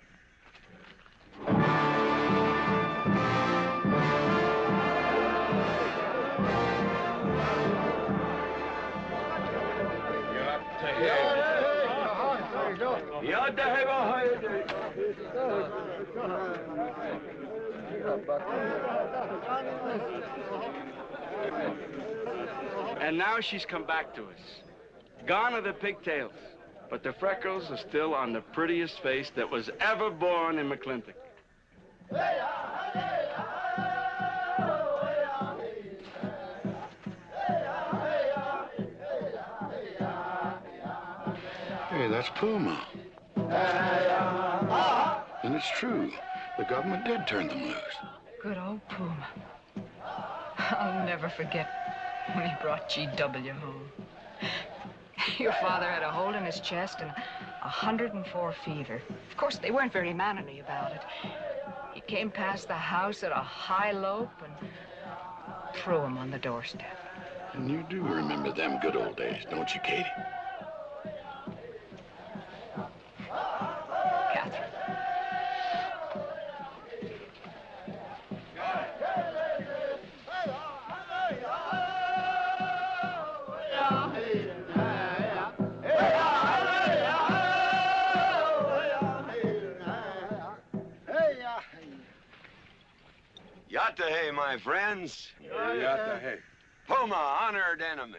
And now she's come back to us. Gone are the pigtails, but the freckles are still on the prettiest face that was ever born in McLintock. Hey, that's Puma. And it's true. The government did turn them loose. Good old Puma. I'll never forget when he brought G.W. home. Your father had a hole in his chest and 104 fever. Of course, they weren't very mannerly about it. He came past the house at a high lope and threw him on the doorstep. And you do remember them good old days, don't you, Katie? Katherine. Yatta-hey, my friends. Yatta-hey. Puma, honored enemy.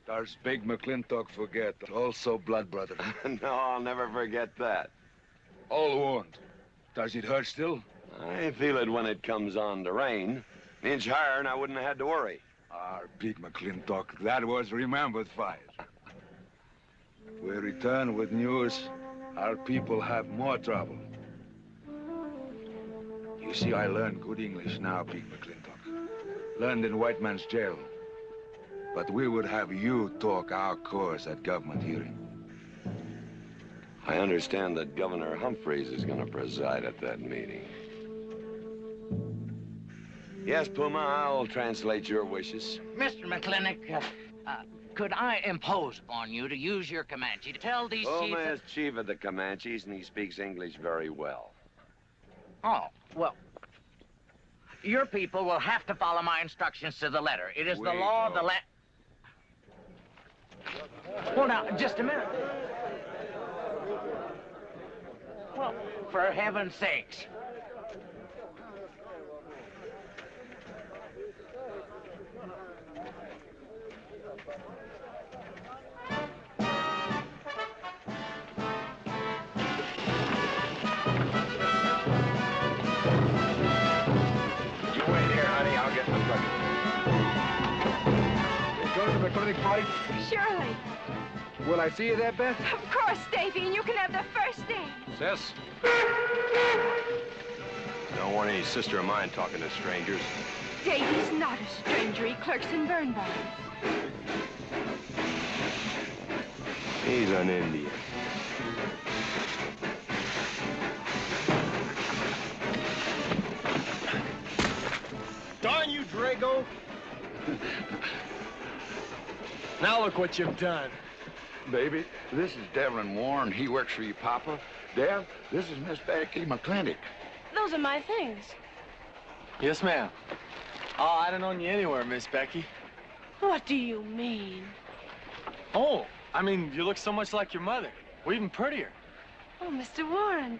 Does big McLintock forget? Also blood brother. No, I'll never forget that. All wound. Does it hurt still? I feel it when it comes on to rain. An inch higher and I wouldn't have had to worry. Our big McLintock, that was remembered fire. We return with news. Our people have more trouble. You see, I learned good English now, big McLintock. Learned in white man's jail. But we would have you talk our course at government hearing. I understand that Governor Humphreys is going to preside at that meeting. Yes, Puma, I'll translate your wishes. Mr. McLintock, could I impose upon you to use your Comanche to tell these Puma chiefs... is chief of the Comanches, and he speaks English very well. Oh, well, your people will have to follow my instructions to the letter. It is the law of the land. Well, now, just a minute. Well, for heaven's sakes. McLintock party? Surely. Will I see you there, Beth? Of course, Davy, and you can have the first name. Sis? Don't want any sister of mine talking to strangers. Davy's not a stranger. He clerks in Birnbaum. He's an Indian. Darn you, Drago! Now look what you've done. Baby, this is Devlin Warren. He works for you, Papa. Dev, this is Miss Becky McLintock. Those are my things. Yes, ma'am. Oh, I'd have known you anywhere, Miss Becky. What do you mean? Oh, I mean, you look so much like your mother. Well, even prettier. Oh, Mr. Warren.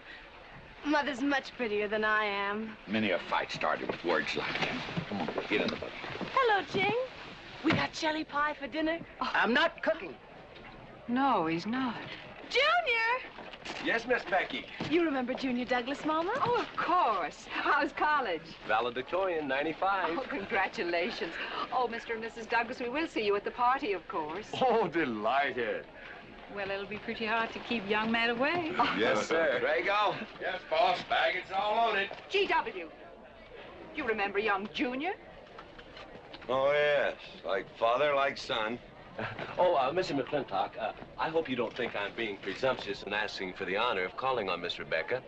Mother's much prettier than I am. Many a fight started with words like that. Come on, get in the buggy. Hello, Ching. We got jelly pie for dinner. Oh. I'm not cooking. No, he's not. Junior! Yes, Miss Becky. You remember Junior Douglas, Mama? Oh, of course. How's college? Valedictorian, 95. Oh, congratulations. Oh, Mr. and Mrs. Douglas, we will see you at the party, of course. Oh, delighted. Well, it'll be pretty hard to keep young Matt away. Yes, sir. Drago? Yes, boss. Bag it's all loaded. G.W. You remember young Junior? Oh, yes. Like father, like son. Mr. McLintock, I hope you don't think I'm being presumptuous in asking for the honor of calling on Miss Rebecca.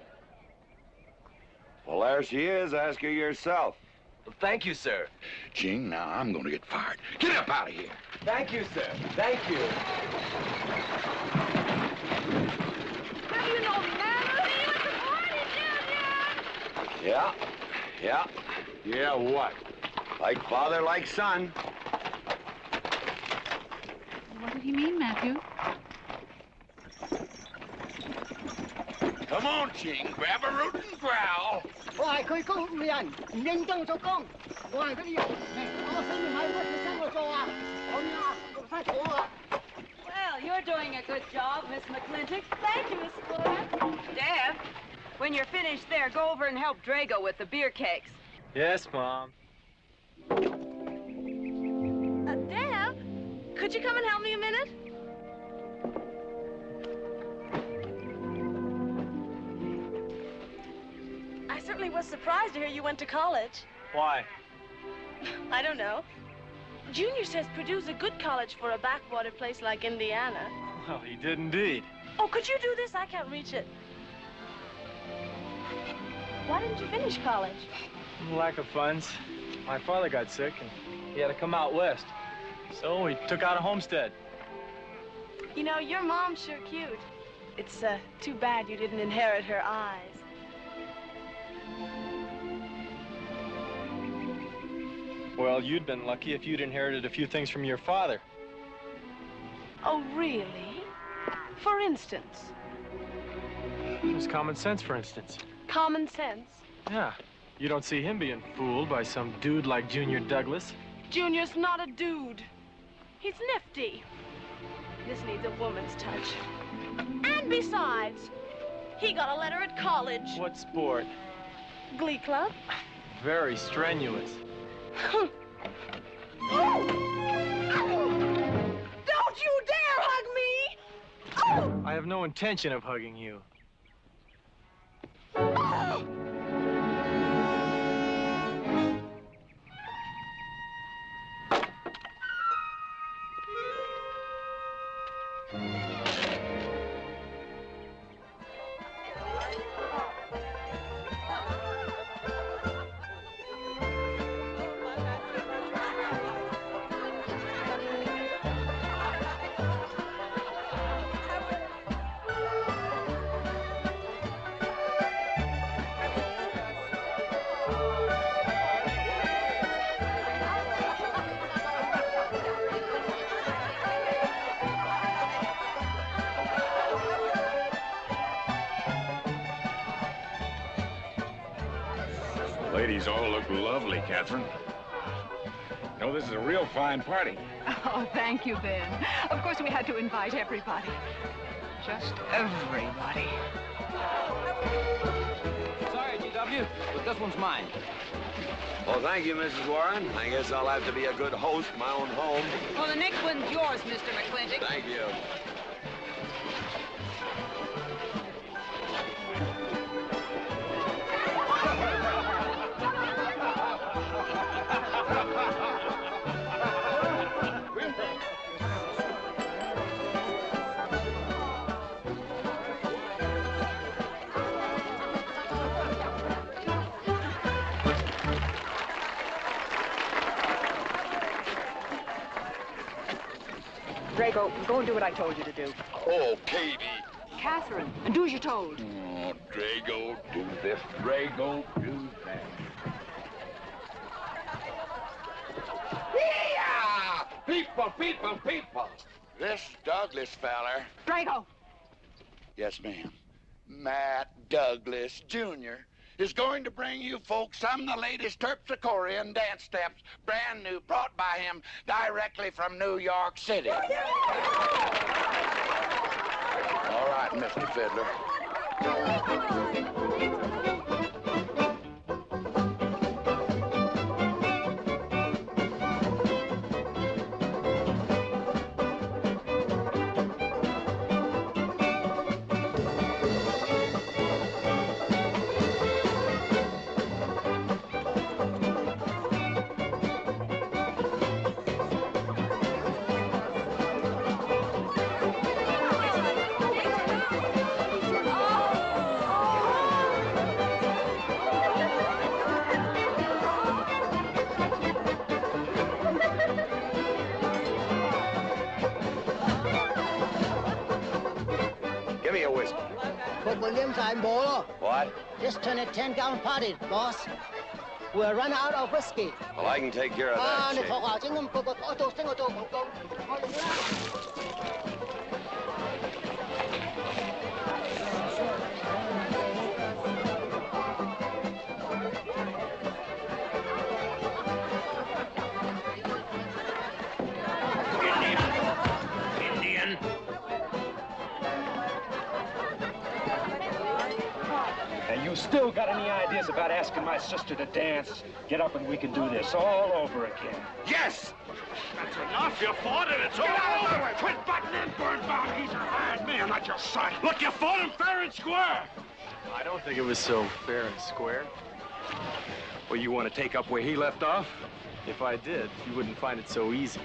Well, there she is. Ask her yourself. Thank you, sir. Ching, now I'm going to get fired. Get up out of here. Thank you, sir. Thank you. How do you know me, man? I'll see you at the party, Junior! Yeah. Yeah, what? Like father, like son. What did he mean, Matthew? Come on, Ching. Grab a root and growl. Well, you're doing a good job, Miss McLintock. Thank you, Miss Warren. Dev, when you're finished there, go over and help Drago with the beer cakes. Yes, Mom. Deb, could you come and help me a minute? I certainly was surprised to hear you went to college. Why? I don't know. Junior says Purdue's a good college for a backwater place like Indiana. Well, he did indeed. Oh, could you do this? I can't reach it. Why didn't you finish college? Lack of funds. My father got sick, and he had to come out west. So he took out a homestead. You know, your mom's sure cute. It's too bad you didn't inherit her eyes. Well, you'd been lucky if you'd inherited a few things from your father. Oh, really? For instance? It was common sense, for instance. Common sense? Yeah. You don't see him being fooled by some dude like Junior Douglas. Junior's not a dude. He's nifty. This needs a woman's touch. And besides, he got a letter at college. What sport? Glee club. Very strenuous. Don't you dare hug me! Oh! I have no intention of hugging you. Ladies all look lovely, Katherine. You know, this is a real fine party. Oh, thank you, Ben. Of course, we had to invite everybody. Just everybody. Sorry, GW, but this one's mine. Well, thank you, Mrs. Warren. I guess I'll have to be a good host in my own home. Well, the next one's yours, Mr. McLintock. Thank you. Drago, go and do what I told you to do. Oh, Katie. Katherine, and do as you're told. Oh, Drago, Do this, Drago, do that. Yeah! People, people, people. This Douglas feller. Drago! Yes, ma'am. Matt Douglas, Jr. is going to bring you folks some of the latest terpsichorean dance steps, brand new, brought by him directly from New York City. All right, Mr. Fiddler. Give me a whiskey. Bob Williams, I'm Bolo. What? Just turned a 10-gallon party, boss. We're running out of whiskey. Well, I can take care of that, Shane. Indian. And you still got any ideas about asking my sister to dance? Get up and we can do this all over again. Yes! That's enough. You fought it. It's all over. Quit butting in, Birnbaum. He's a hard man, not your son. Look, you fought him fair and square. I don't think it was so fair and square. Well, you want to take up where he left off? If I did, you wouldn't find it so easy.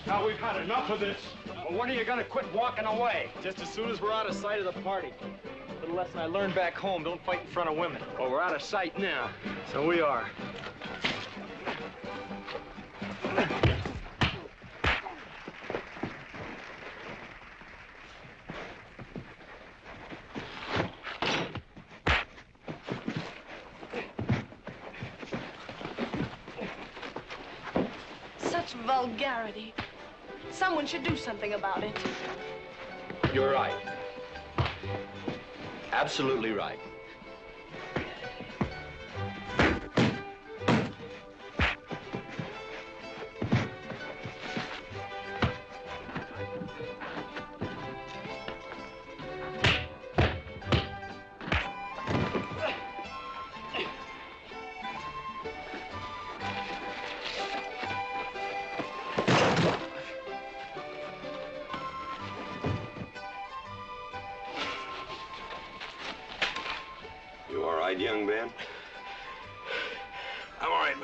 Now we've had enough of this. Well, when are you going to quit walking away? Just as soon as we're out of sight of the party. A little lesson I learned back home, don't fight in front of women. Well, we're out of sight now. So we are. Such vulgarity. Someone should do something about it. You're right. Absolutely right.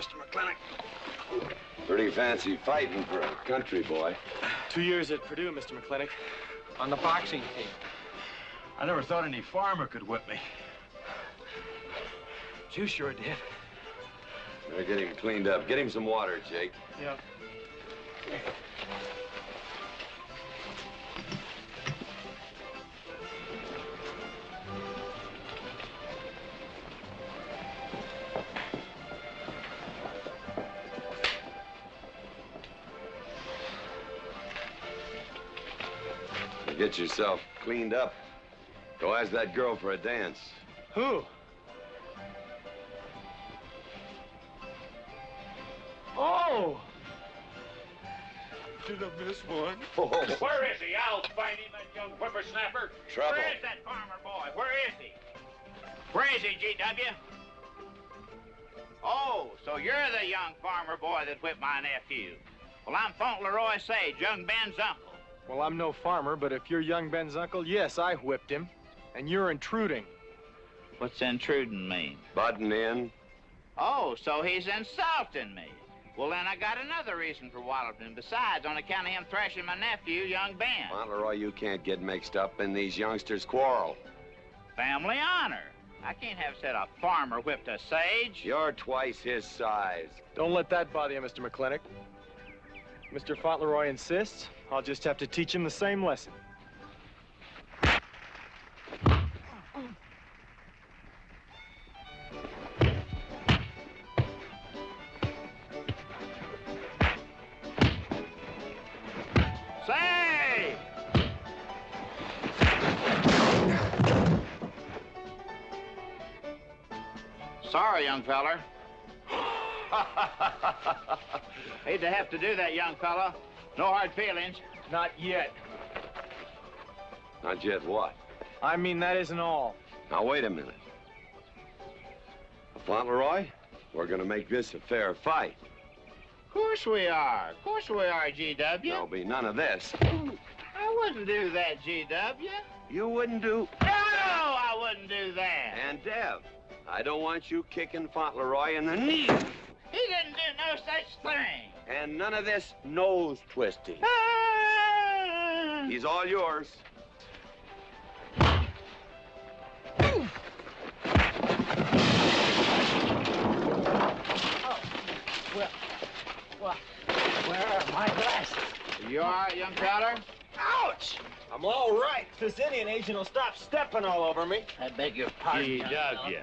Mr. McLintock. Pretty fancy fighting for a country boy. 2 years at Purdue, Mr. McLintock, on the boxing team. I never thought any farmer could whip me. But you sure did. Better get him cleaned up. Get him some water, Jake. Yeah. Get yourself cleaned up. Go ask that girl for a dance. Who? Oh! Did I miss one? Oh. Where is he? I'll find him, that young whippersnapper. Trouble. Where is that farmer boy? Where is he? Where is he, G.W.? Oh, so you're the young farmer boy that whipped my nephew. Well, I'm Fauntleroy Sage, young Ben's uncle. Well, I'm no farmer, but if you're young Ben's uncle, yes, I whipped him. And you're intruding. What's intruding mean? Butting in. Oh, so he's insulting me. Well, then I got another reason for walloping him. Besides, on account of him thrashing my nephew, young Ben. Fauntleroy, you can't get mixed up in these youngsters' quarrel. Family honor. I can't have said a farmer whipped a sage. You're twice his size. Don't let that bother you, Mr. McLintock. Mr. Fauntleroy insists. I'll just have to teach him the same lesson. Say! Sorry, young feller. Hate to have to do that, young fella. No hard feelings. Not yet. Not yet what? I mean, that isn't all. Now, wait a minute. Fauntleroy, we're gonna make this a fair fight. Of course we are. Of course we are, G.W. There'll be none of this. I wouldn't do that, G.W. You wouldn't do... No, I wouldn't do that. And Dev, I don't want you kicking Fauntleroy in the knee. He didn't do no such thing. And none of this nose twisting. He's all yours. Well, where are my glasses? You all right, young feller? Ouch! I'm all right. This Indian agent will stop stepping all over me. I beg your pardon, G.W.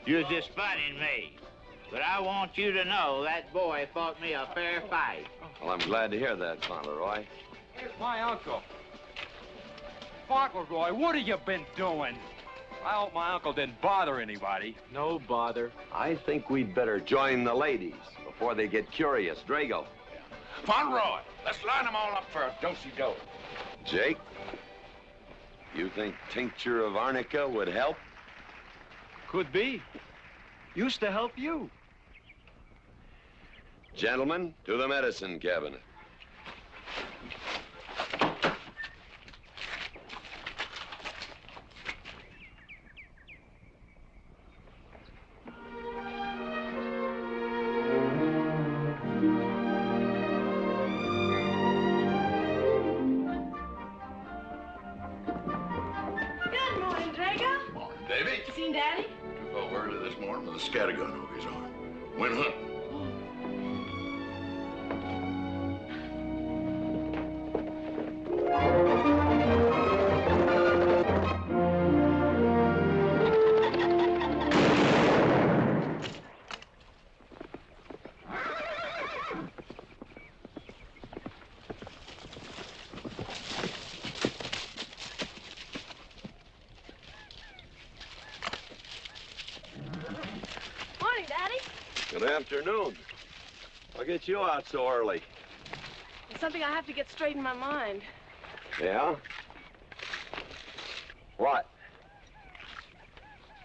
You're just funning me. But I want you to know that boy fought me a fair fight. Well, I'm glad to hear that, Fauntleroy. Here's my uncle. Fauntleroy, what have you been doing? I hope my uncle didn't bother anybody. No bother. I think we'd better join the ladies before they get curious. Drago. Fauntleroy, let's line them all up for a do-si-do. Jake, you think tincture of arnica would help? Could be. Used to help you. Gentlemen, to the medicine cabinet. Good morning, Drago. Morning, Davy. You seen Daddy? Took off early this morning with a scattergun over his arm. Went hunting. Morning, Daddy. Good afternoon. I'll get you out so early. There's something I have to get straight in my mind. Yeah? What?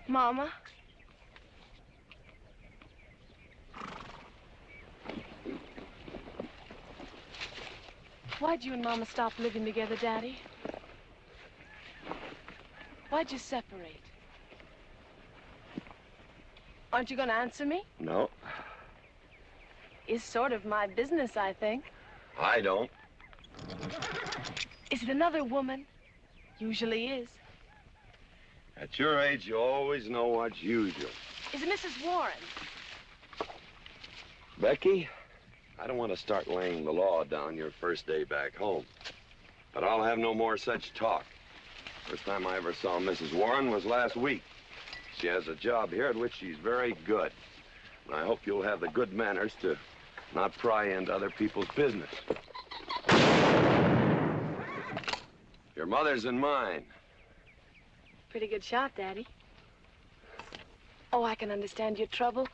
Mama. Why'd you and Mama stop living together, Daddy? Why'd you separate? Aren't you going to answer me? No. is sort of my business, I think. I don't. Is it another woman? Usually is. At your age, you always know what's usual. Is it Mrs. Warren? Becky, I don't want to start laying the law down your first day back home. But I'll have no more such talk. First time I ever saw Mrs. Warren was last week. She has a job here at which she's very good. And I hope you'll have the good manners to not pry into other people's business. Your mother's and mine. Pretty good shot, Daddy. Oh, I can understand your trouble.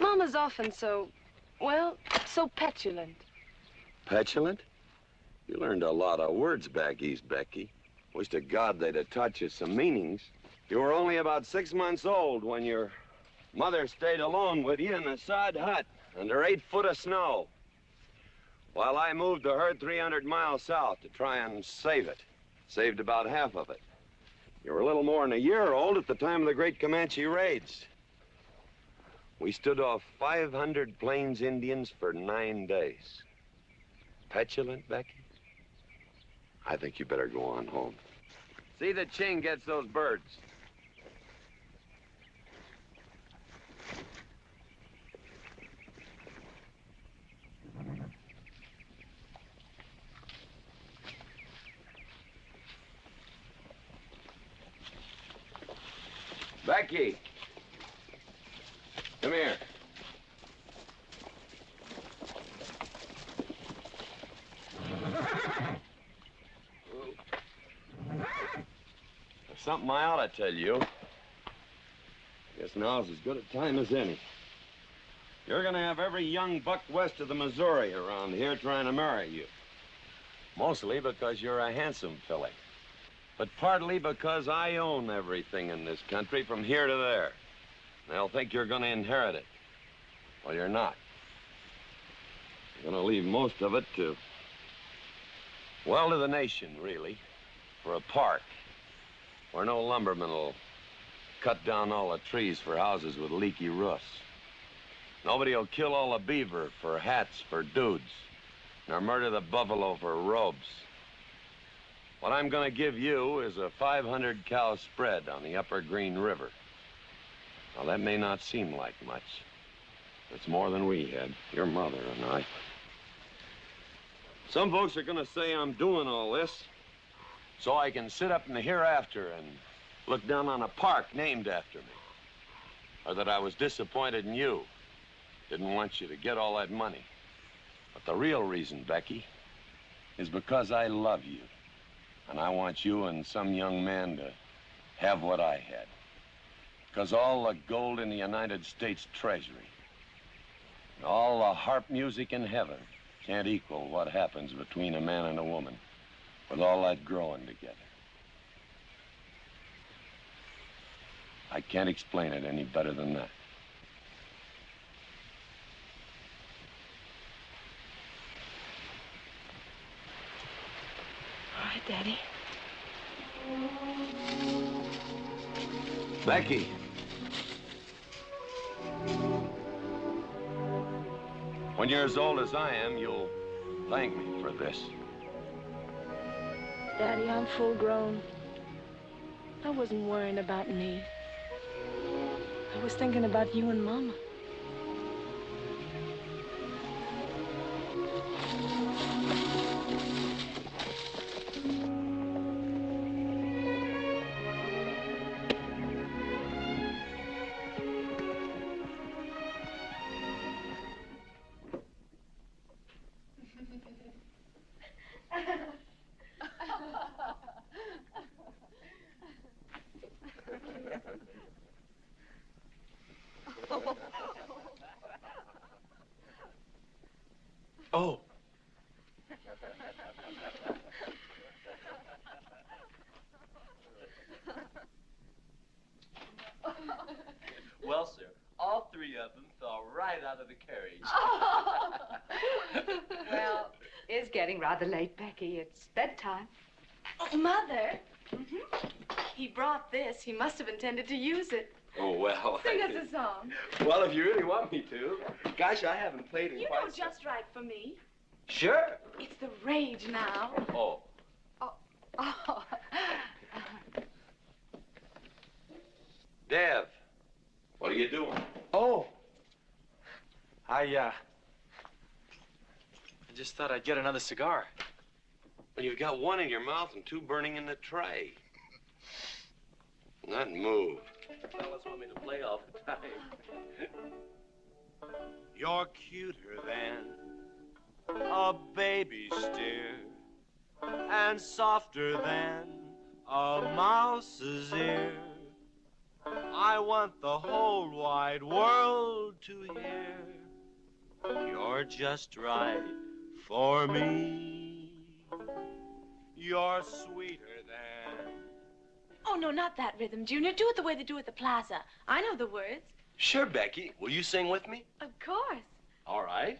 Mama's often so, well, so petulant. Petulant? You learned a lot of words back east, Becky. Wish to God they'd have taught you some meanings. You were only about 6 months old when your mother stayed alone with you in a sod hut under 8 foot of snow, while I moved the herd 300 miles south to try and save it. Saved about half of it. You were a little more than a year old at the time of the great Comanche raids. We stood off 500 Plains Indians for 9 days. Petulant, Becky? I think you better go on home. See that Ching gets those birds. Becky, come here. There's something I ought to tell you. Guess now's as good a time as any. You're gonna have every young buck west of the Missouri around here trying to marry you. Mostly because you're a handsome filly. But partly because I own everything in this country from here to there. They'll think you're gonna inherit it. Well, you're not. You're gonna leave most of it to, well, to the nation, really. For a park where no lumberman will cut down all the trees for houses with leaky roofs. Nobody will kill all the beaver for hats for dudes, nor murder the buffalo for robes. What I'm gonna give you is a 500 cow spread on the upper Green River. Now, that may not seem like much. It's more than we had, your mother and I. Some folks are gonna say I'm doing all this so I can sit up in the hereafter and look down on a park named after me. Or that I was disappointed in you. Didn't want you to get all that money. But the real reason, Becky, is because I love you. And I want you and some young man to have what I had. Because all the gold in the United States Treasury and all the harp music in heaven can't equal what happens between a man and a woman with all that growing together. I can't explain it any better than that. All right, Daddy. Becky. When you're as old as I am, you'll thank me for this. Daddy, I'm full grown. I wasn't worrying about me. I was thinking about you and Mama. Oh. Well, sir, all 3 of them fell right out of the carriage. Well, it's getting rather late, Becky. It's bedtime. Oh, Mother. He brought this. He must have intended to use it. Oh, well. Sing us a song. Well, if you really want me to. Gosh, I haven't played in You quite know just right for me. Sure. It's the rage now. Oh. Oh. Dev, what are you doing? Oh. I just thought I'd get another cigar. Well, you've got one in your mouth and two burning in the tray. Not move. The fellas want me to play all the time. You're cuter than a baby steer, and softer than a mouse's ear. I want the whole wide world to hear. You're just right for me. You're sweeter than... Oh, no, not that rhythm, Junior. Do it the way they do at the plaza. I know the words. Sure, Becky. Will you sing with me? Of course. All right.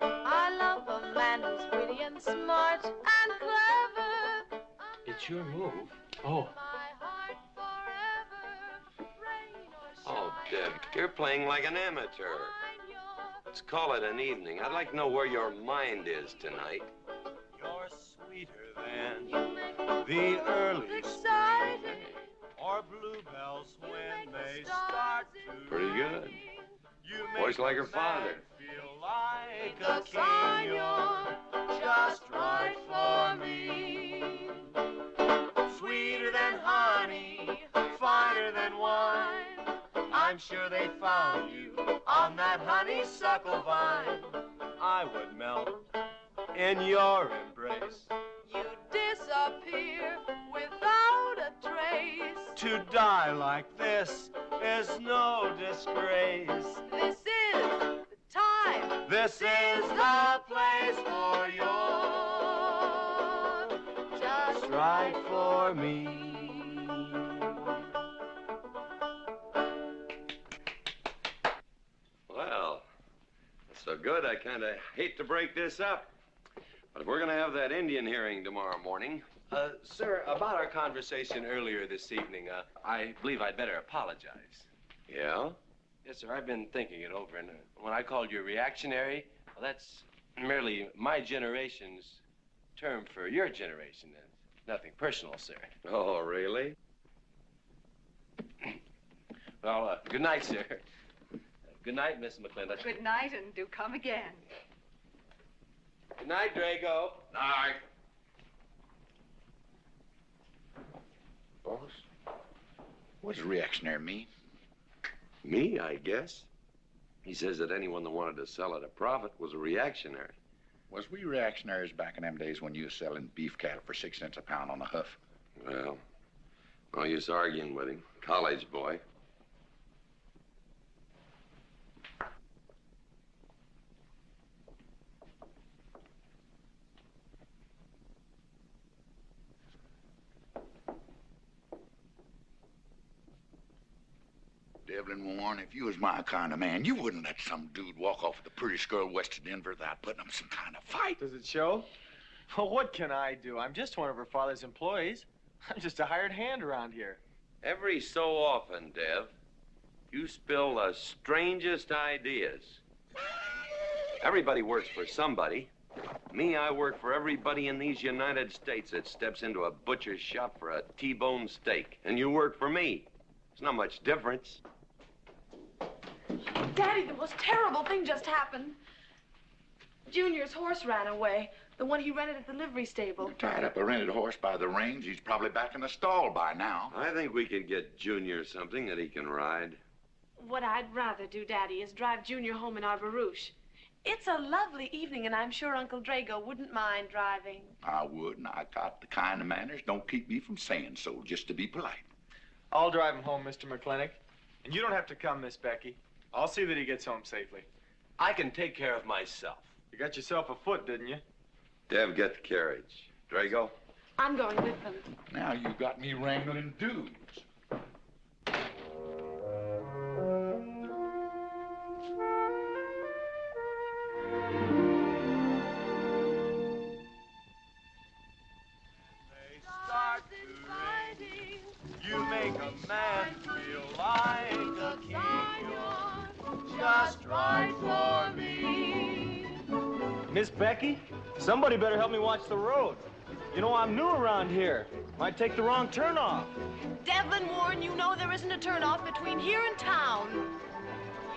I love a man who's witty and smart and clever. It's your move. Oh. Oh, Deb, you're playing like an amateur. Let's call it an evening. I'd like to know where your mind is tonight. You're sweeter than the early spring, or bluebells when they start to... Pretty good. Voice like her father. Feel like a king. You're just right for me. Sweeter than honey, finer than wine. I'm sure they found you on that honeysuckle vine. I would melt in your embrace. You disappear without a trace. To die like this is no disgrace. This is the time. This is the place for you. Just right for me. Well, that's so good, I kind of hate to break this up. But if we're going to have that Indian hearing tomorrow morning... Sir, about our conversation earlier this evening, I believe I'd better apologize. Yeah? Yes, sir, I've been thinking it over, and when I called you reactionary, well, that's merely my generation's term for your generation. Nothing personal, sir. Oh, really? Well, good night, sir. Good night, Miss McLintock. Good night, and do come again. Good night, Drago. Night. Boss, what does reactionary mean? Me, I guess. He says that anyone that wanted to sell at a profit was a reactionary. Was we reactionaries back in them days when you was selling beef cattle for 6 cents a pound on the hoof? Well, no use arguing with him. College boy. Devlin, Warren, if you was my kind of man, you wouldn't let some dude walk off with the prettiest girl west of Denver without putting up some kind of fight. Does it show? Well, what can I do? I'm just one of her father's employees. I'm just a hired hand around here. Every so often, Dev, you spill the strangest ideas. Everybody works for somebody. Me, I work for everybody in these United States that steps into a butcher's shop for a T-bone steak. And you work for me. It's not much difference. Daddy, the most terrible thing just happened. Junior's horse ran away. The one he rented at the livery stable. Tied up a rented horse by the reins. He's probably back in the stall by now. I think we could get Junior something that he can ride. What I'd rather do, Daddy, is drive Junior home in our barouche. It's a lovely evening, and I'm sure Uncle Drago wouldn't mind driving. I would, and I got the kind of manners don't keep me from saying so, just to be polite. I'll drive him home, Mr. McLintock. And you don't have to come, Miss Becky. I'll see that he gets home safely. I can take care of myself. You got yourself a foot, didn't you? Dev, get the carriage. Drago? I'm going with them. Now you got me wrangling dudes. man feel like a king. Just right for me. Miss Becky, somebody better help me watch the road. You know, I'm new around here. Might take the wrong turnoff. Devlin Warren, you know there isn't a turnoff between here and town.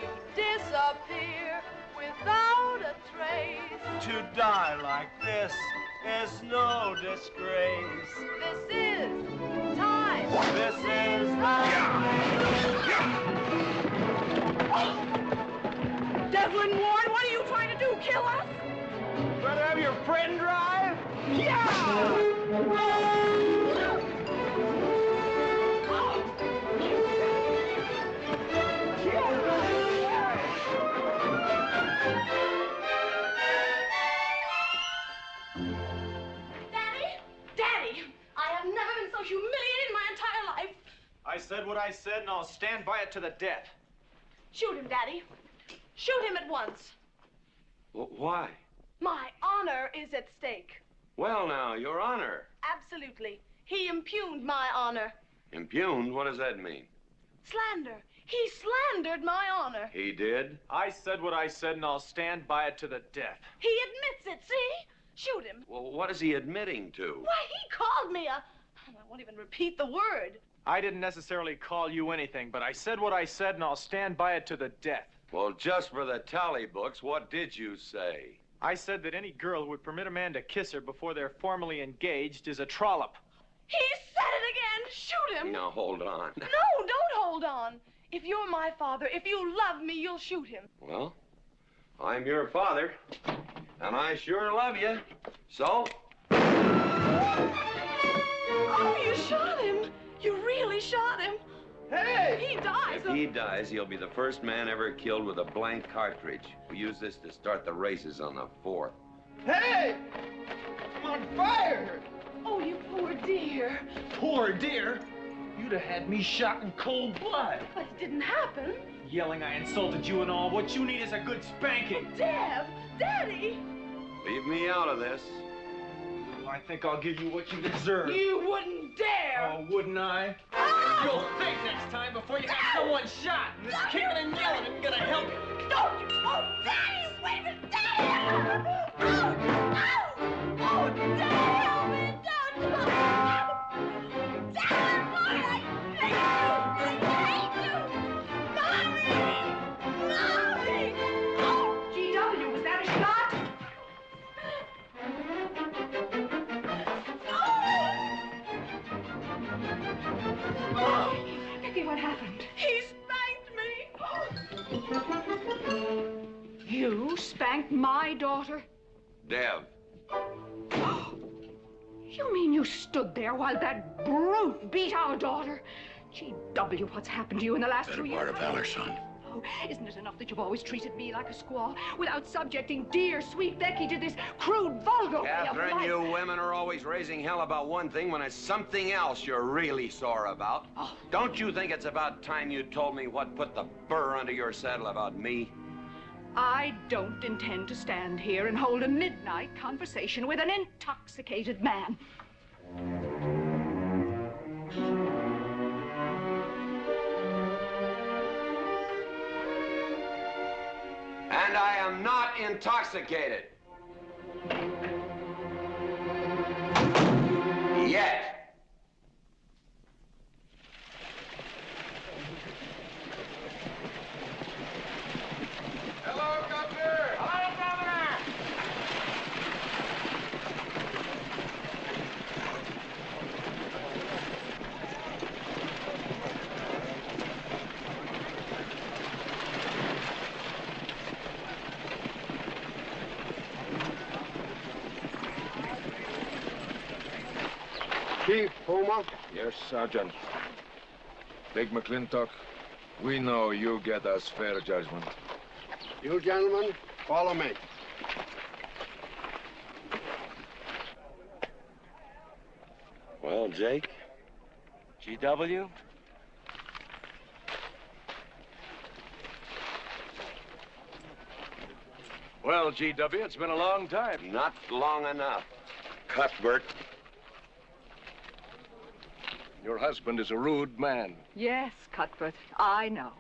You disappear without a trace. To die like this is no disgrace. This is time. This is Devlin Warren, what are you trying to do? Kill us? Rather have your friend drive? Yeah! Daddy, I have never been so humiliated in my entire life. I said what I said, and I'll stand by it to the death. Shoot him, Daddy. Shoot him at once. Why? My honor is at stake. Well, now, Your Honor. Absolutely. He impugned my honor. Impugned? What does that mean? Slander. He slandered my honor. He did? I said what I said, and I'll stand by it to the death. He admits it, see? Shoot him. Well, what is he admitting to? Why, he called me a... I won't even repeat the word. I didn't necessarily call you anything, but I said what I said, and I'll stand by it to the death. Well, just for the tally books, what did you say? I said that any girl who would permit a man to kiss her before they're formally engaged is a trollop. He said it again. Shoot him. Now, hold on. No, don't hold on. If you're my father, if you love me, you'll shoot him. Well, I'm your father, and I sure love you. So? Oh, you shot him. You really shot him. Hey! He dies. If he dies, he'll be the first man ever killed with a blank cartridge. We use this to start the races on the 4th. Hey! I'm on fire! Oh, you poor dear. Poor dear? You'd have had me shot in cold blood. But it didn't happen. Yelling I insulted you and all. What you need is a good spanking. Dev! Daddy! Leave me out of this. Well, I think I'll give you what you deserve. You wouldn't dare! Oh, wouldn't I? You'll think next time before you have someone shot. And this kicking and yelling isn't gonna help you. Don't you! Oh, Daddy! Wait a minute! Daddy! Oh, Daddy! Help me! Don't! Daddy, boy, I hate you! Mommy! Oh, G.W., was that a shot? Oh, Becky, what happened? He spanked me! You spanked my daughter? Dev. You mean you stood there while that brute beat our daughter? G.W., what's happened to you in the last 2 years? Better part of valor, son. Oh, isn't it enough that you've always treated me like a squaw without subjecting dear, sweet Becky to this crude, vulgar way of Katherine, life? you women are always raising hell about one thing when it's something else you're really sore about. Oh. Don't you think it's about time you told me what put the burr under your saddle about me? I don't intend to stand here and hold a midnight conversation with an intoxicated man. And I am not intoxicated. Yet. Hello, Governor! Hello, Governor! Chief Puma? Yes, Sergeant. Big McLintock, we know you get us fair judgment. You gentlemen, follow me. Well, Jake? GW? Well, GW, it's been a long time. Not long enough. Cuthbert. Your husband is a rude man. Yes, Cuthbert, I know.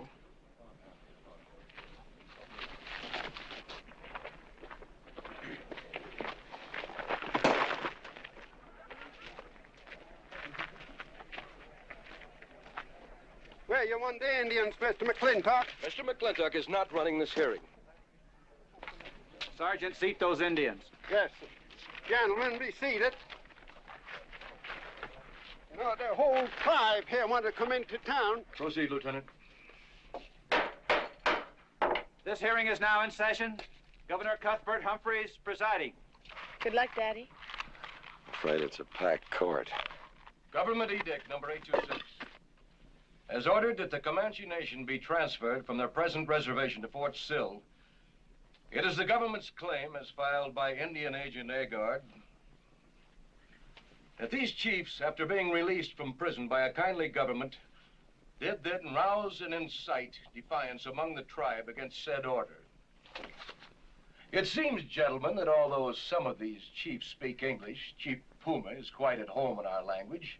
Well, you want the Indians, Mr. McLintock? Mr. McLintock is not running this hearing. Sergeant, seat those Indians. Yes. Gentlemen, be seated. You know, the whole tribe here want to come into town. Proceed, Lieutenant. This hearing is now in session. Governor Cuthbert Humphrey is presiding. Good luck, Daddy. Afraid it's a packed court. Government Edict number 826. Has ordered that the Comanche Nation be transferred from their present reservation to Fort Sill. It is the government's claim, as filed by Indian Agent Agard, that these chiefs, after being released from prison by a kindly government, did then rouse and incite defiance among the tribe against said order. It seems, gentlemen, that although some of these chiefs speak English, Chief Puma is quite at home in our language,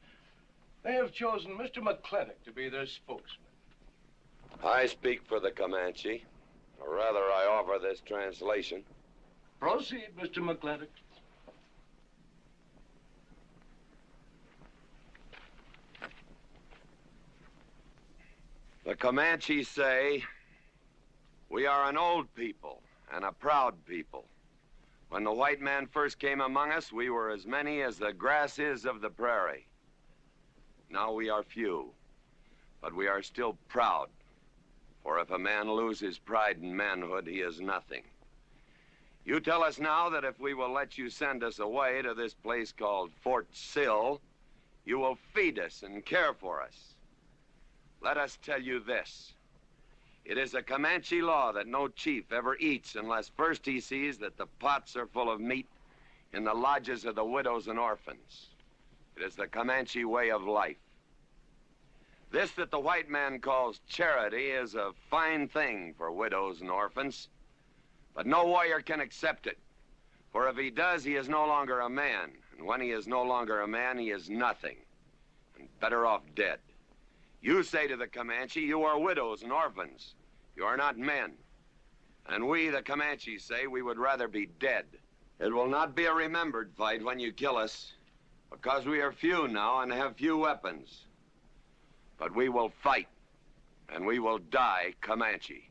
they have chosen Mr. McLintock to be their spokesman. I speak for the Comanche. Or rather, I offer this translation. Proceed, Mr. McLintock. The Comanche say, we are an old people and a proud people. When the white man first came among us, we were as many as the grass is of the prairie. Now we are few, but we are still proud. For if a man loses pride in manhood, he is nothing. You tell us now that if we will let you send us away to this place called Fort Sill, you will feed us and care for us. Let us tell you this. It is a Comanche law that no chief ever eats unless first he sees that the pots are full of meat in the lodges of the widows and orphans. It is the Comanche way of life. This that the white man calls charity is a fine thing for widows and orphans, but no warrior can accept it. For if he does, he is no longer a man, and when he is no longer a man, he is nothing, and better off dead. You say to the Comanche, you are widows and orphans. You are not men. And we, the Comanche, say we would rather be dead. It will not be a remembered fight when you kill us, because we are few now and have few weapons. But we will fight, and we will die Comanche.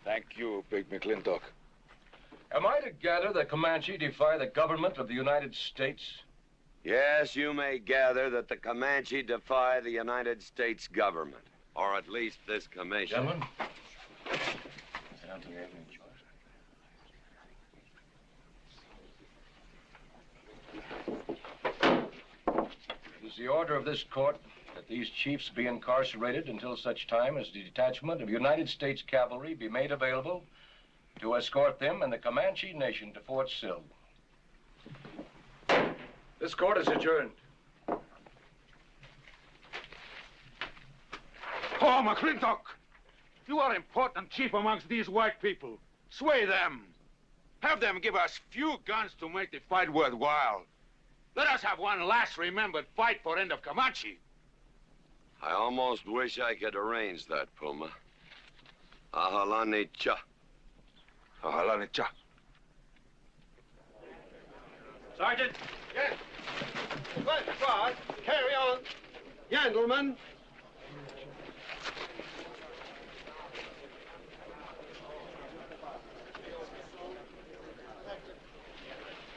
Thank you, Big McLintock. Am I to gather that Comanche defy the government of the United States? Yes, you may gather that the Comanche defy the United States government, or at least this commission. Gentlemen. It is the order of this court that these chiefs be incarcerated until such time as the detachment of United States cavalry be made available to escort them and the Comanche Nation to Fort Sill. This court is adjourned. Oh, McLintock, you are important chief amongst these white people. Sway them. Have them give us few guns to make the fight worthwhile. Let us have one last remembered fight for end of Comanche. I almost wish I could arrange that, Puma. Ahalani cha. Ahalani cha. Sergeant. Yes. Well, God, carry on. Gentlemen.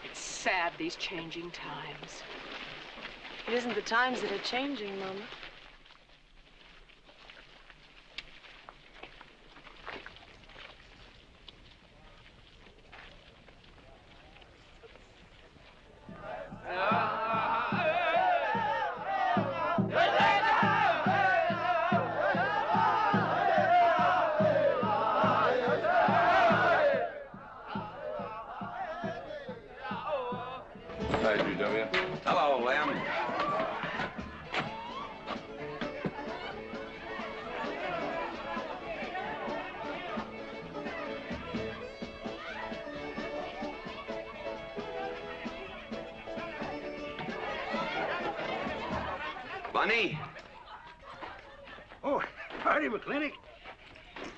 It's sad, these changing times. It isn't the times that are changing, Mama. Hi, GW. Hello, Lem. Bunny? Oh, howdy, McLintock.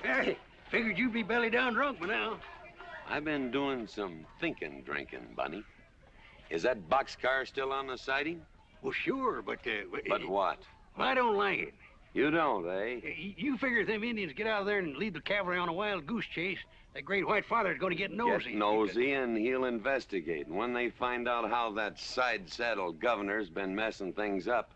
Hey, figured you'd be belly down drunk by now. I've been doing some drinking, Bunny. Is that boxcar still on the siding? Well, sure, but... But what? I don't like it. You don't, eh? You figure if them Indians get out of there and lead the cavalry on a wild goose chase, that great white father's going to get nosy. Get nosy, and he'll investigate. And when they find out how that side-saddle governor's been messing things up,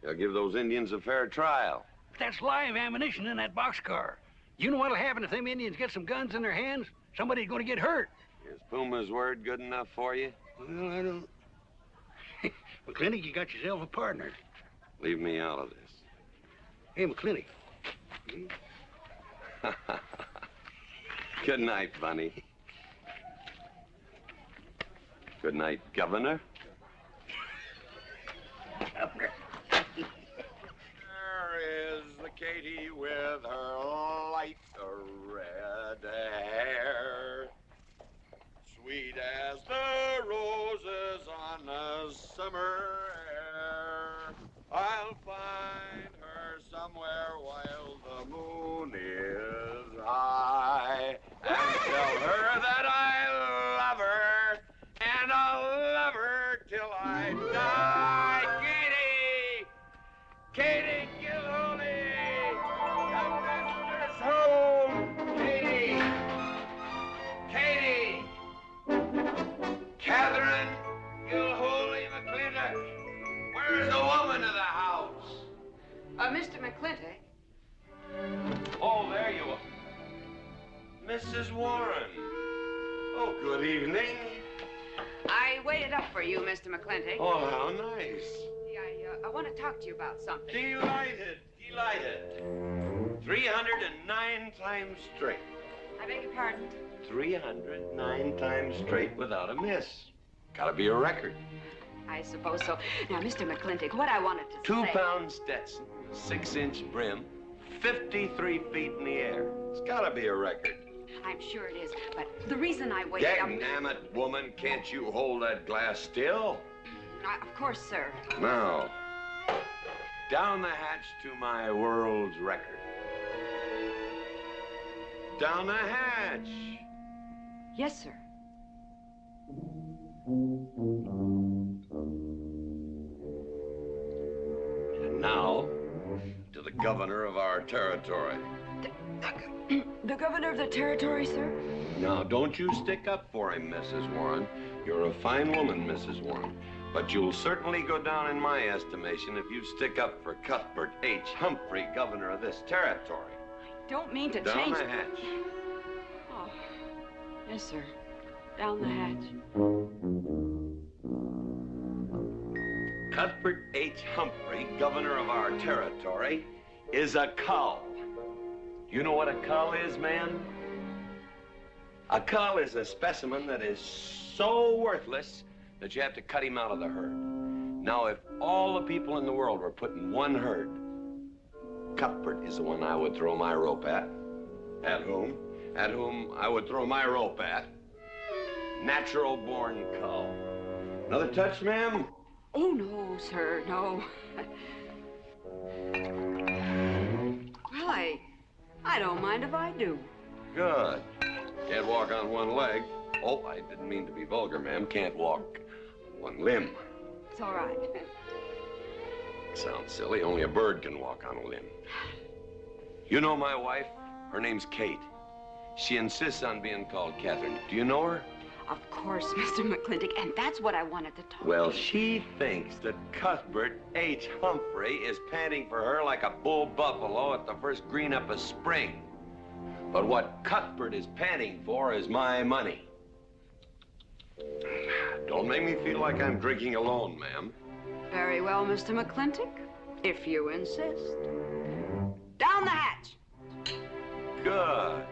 they'll give those Indians a fair trial. That's live ammunition in that boxcar. You know what'll happen if them Indians get some guns in their hands? Somebody's going to get hurt. Is Puma's word good enough for you? Well, I don't... McLintock, you got yourself a partner. Leave me out of this. Hey, McLintock. Good night, Bunny. Good night, Governor. Governor. There is the Katie with her light red hair, sweet as the roses on a summer air. I'll find her somewhere while the moon is high, and tell her that I love her, and I'll love her till I die. Katie Gilhooley, the master's home. Katie, Katherine Gilhooley McLintock, where's the woman of the house? Mr. McLintock. Oh, there you are. Mrs. Warren. Oh, good evening. I waited up for you, Mr. McLintock. Oh, how nice. I want to talk to you about something. Delighted. 309 times straight. I beg your pardon? 309 times straight without a miss. Gotta be a record. I suppose so. Now, Mr. McLintock, what I wanted to 2 say... pound Stetson, 6-inch brim, 53 feet in the air. It's gotta be a record. I'm sure it is, but the reason I waited up... Dagnammit, woman, can't you hold that glass still? Of course, sir. Now, down the hatch to my world's record. Down the hatch. Yes, sir. And now, to the governor of our territory. The governor of the territory, sir? Now, don't you stick up for him, Mrs. Warren. You're a fine woman, Mrs. Warren. But you'll certainly go down in my estimation if you stick up for Cuthbert H. Humphrey, governor of this territory. I don't mean to down change... the hatch. Oh, yes, sir. Down the hatch. Cuthbert H. Humphrey, governor of our territory, is a cull. You know what a cull is, man? A cull is a specimen that is so worthless that you have to cut him out of the herd. Now, if all the people in the world were put in one herd, Cuthbert is the one I would throw my rope at. At whom I would throw my rope at. Natural-born cull. Another touch, ma'am? Oh, no, sir, no. Well, I don't mind if I do. Good. Can't walk on one leg. Oh, I didn't mean to be vulgar, ma'am. Can't walk one limb. It's all right. Sounds silly. Only a bird can walk on a limb. You know my wife? Her name's Kate. She insists on being called Katherine. Do you know her? Of course, Mr. McLintock, and that's what I wanted to talk Well, to you. she thinks that Cuthbert H. Humphrey is panting for her like a bull buffalo at the first green up of spring. But what Cuthbert is panting for is my money. Don't make me feel like I'm drinking alone, ma'am. Very well, Mr. McLintock, if you insist. Down the hatch. Good.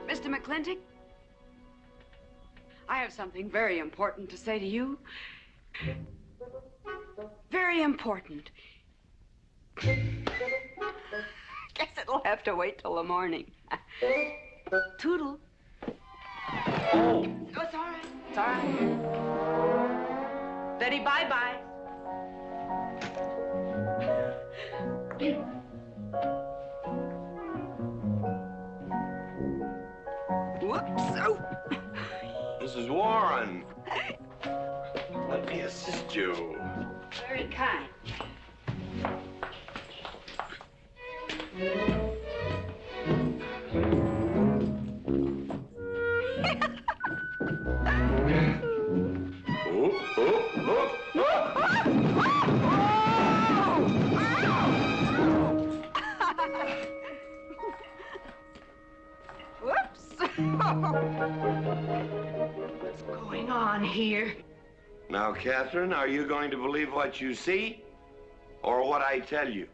Mr. McLintock, I have something very important to say to you. Very important. We'll have to wait till the morning. Toodle. Oh, it's all right. It's all right. Betty, bye-bye. Whoops. Oh. Mrs. Warren. Let me assist you. Very kind. Whoops. What's going on here? Now, Katherine, are you going to believe what you see or what I tell you?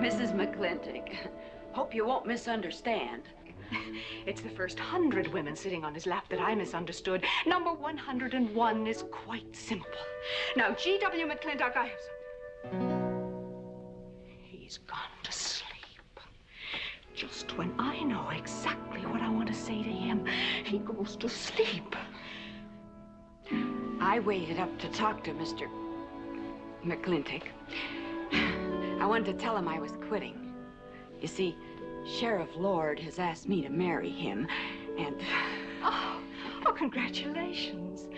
Mrs. McLintock, hope you won't misunderstand. It's the first 100 women sitting on his lap that I misunderstood. Number 101 is quite simple. Now, G.W. McLintock, I have some... He's gone to sleep. Just when I know exactly what I want to say to him, he goes to sleep. I waited up to talk to Mr. McLintock. I wanted to tell him I was quitting. You see, Sheriff Lord has asked me to marry him, and... Oh, congratulations.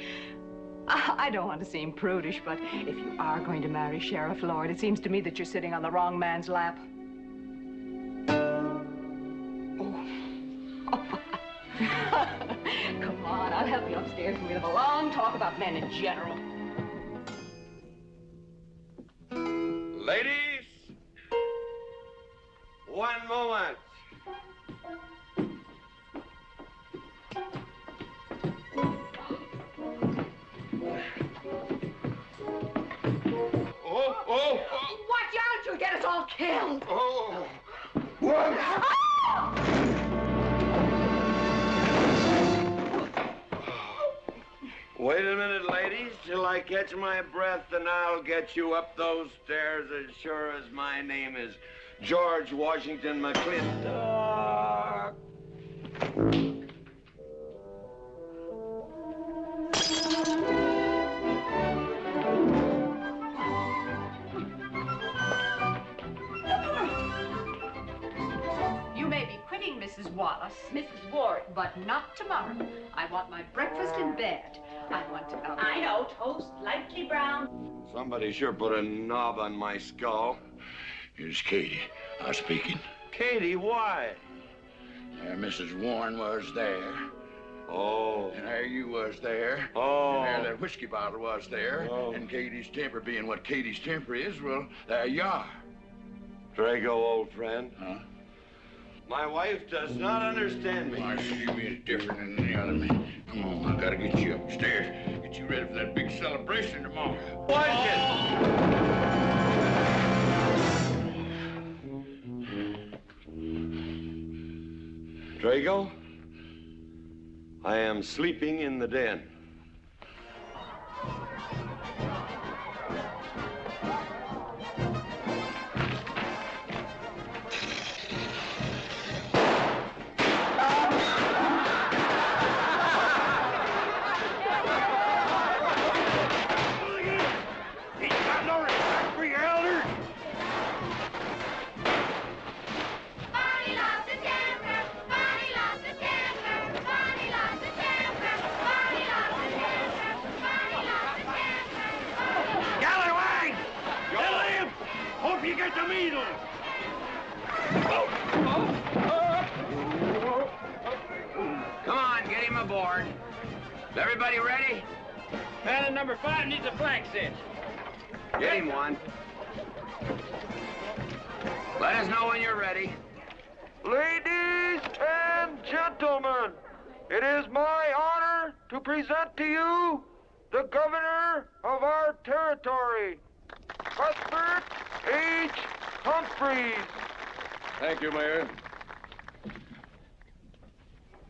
I don't want to seem prudish, but if you are going to marry Sheriff Lord, it seems to me that you're sitting on the wrong man's lap. Come on, I'll help you upstairs and we'll have a long talk about men in general. Ladies, one moment. Oh! Watch out, you'll get us all killed! Oh! What? Wait a minute, ladies, till I catch my breath, and I'll get you up those stairs as sure as my name is George Washington McLintock. You may be quitting, Mrs. Wallace, Mrs. Ward, but not tomorrow. I want my breakfast in bed. I want to... I know, toast, lightly brown. Somebody sure put a knob on my skull. Here's Katie. I'm speaking. Katie, why? There Mrs. Warren was there. Oh. And there you was there. Oh. And there that whiskey bottle was there. Oh. And Katie's temper being what Katie's temper is, well, there you are. Drago, old friend. Huh? My wife does not understand me. Why, she is different than any other man. Come on, I gotta get you upstairs. Get you ready for that big celebration tomorrow. Drago, I am sleeping in the den. Come on, get him aboard. Is everybody ready? Man in number 5 needs a flank cinch. Get him one. Let us know when you're ready. Ladies and gentlemen, it is my honor to present to you the governor of our territory, Cuthbert H. Humphrey. Thank you, Mayor.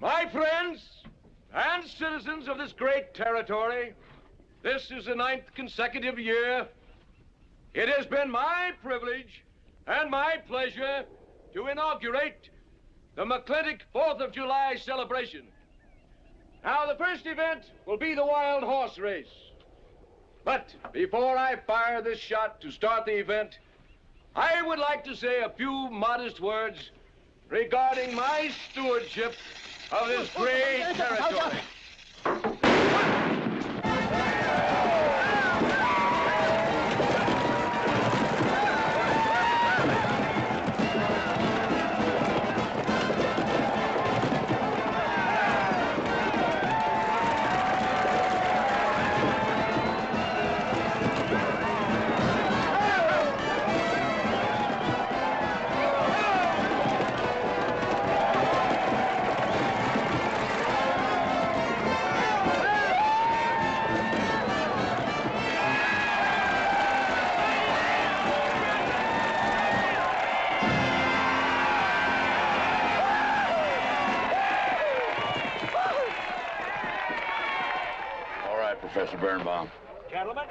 My friends and citizens of this great territory, this is the 9th consecutive year it has been my privilege and my pleasure to inaugurate the McLintock 4th of July celebration. Now, the first event will be the wild horse race. But before I fire this shot to start the event, I would like to say a few modest words regarding my stewardship of this great territory. Professor Birnbaum. Gentlemen.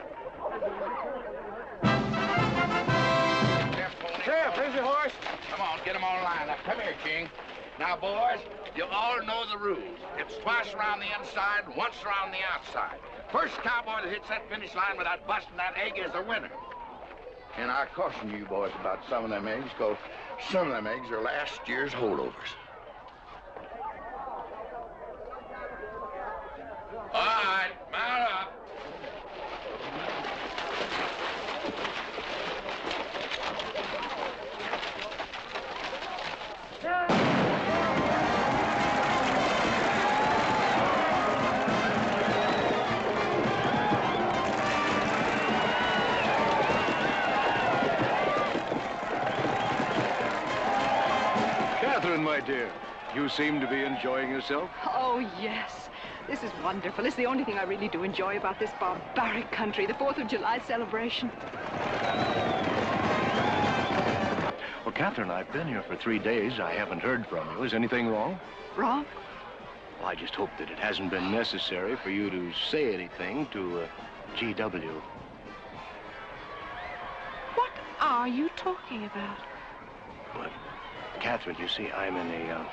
Sheriff, here's your horse. Come on, get him on line up. Come here, King. Now, boys, you all know the rules. It's twice around the inside, once around the outside. First cowboy that hits that finish line without busting that egg is the winner. And I caution you boys about some of them eggs, because some of them eggs are last year's holdovers. All right, mount up. Katherine, my dear, you seem to be enjoying yourself. Oh, yes. This is wonderful. It's the only thing I really do enjoy about this barbaric country, the 4th of July celebration. Well, Katherine, I've been here for 3 days. I haven't heard from you. Is anything wrong? Wrong? Well, I just hope that it hasn't been necessary for you to say anything to G.W. What are you talking about? But, Katherine, you see, I'm in a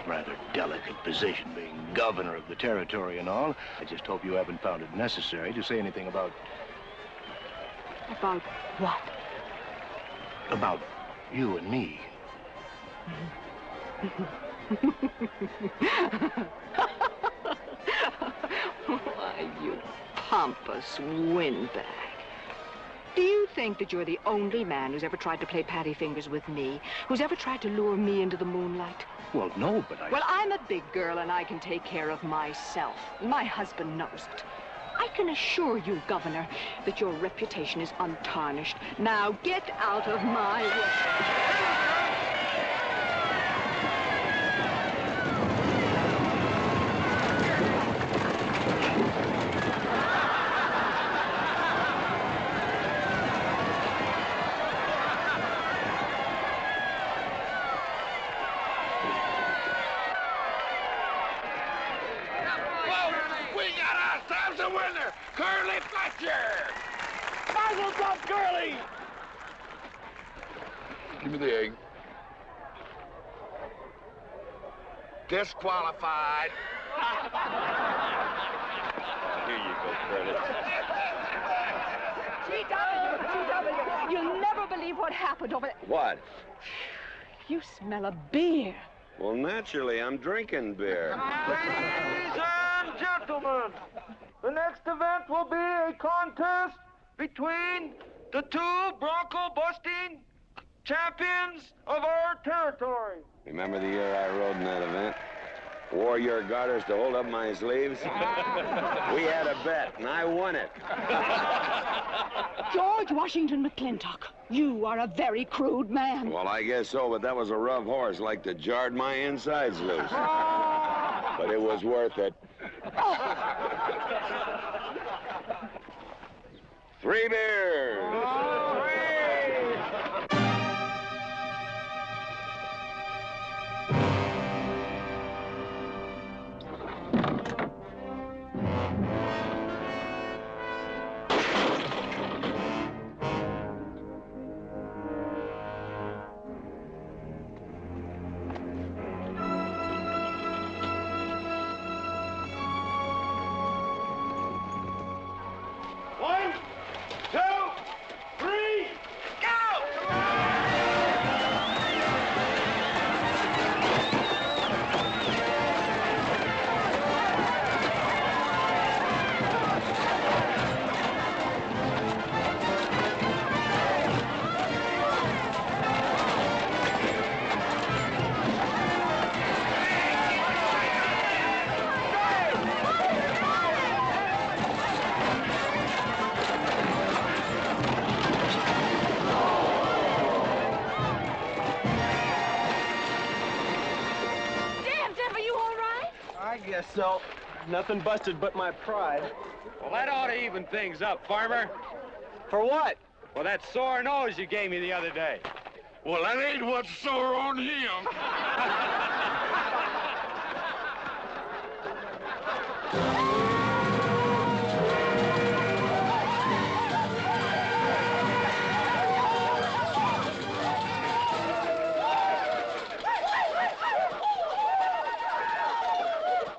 rather delicate position, being governor of the territory and all. I just hope you haven't found it necessary to say anything about... About what? About you and me. Why, you pompous windbag. Do you think that you're the only man who's ever tried to play patty fingers with me, who's ever tried to lure me into the moonlight? Well, no, but Well, I'm a big girl, and I can take care of myself. My husband knows it. I can assure you, Governor, that your reputation is untarnished. Now, get out of my way. Curly! Give me the egg. Disqualified. Here you go, Curly. G.W., you'll never believe what happened over there. What? You smell a beer. Well, naturally, I'm drinking beer. Ladies and gentlemen, the next event will be a contest between the two bronco-busting champions of our territory. Remember the year I rode in that event? Wore your garters to hold up my sleeves? We had a bet, and I won it. George Washington McLintock, you are a very crude man. Well, I guess so, but that was a rough horse, like to jarred my insides loose. But it was worth it. 3 beers. so. Nothing busted but my pride. Well, that ought to even things up, farmer. For what? Well, that sore nose you gave me the other day. Well, that ain't what's sore on him.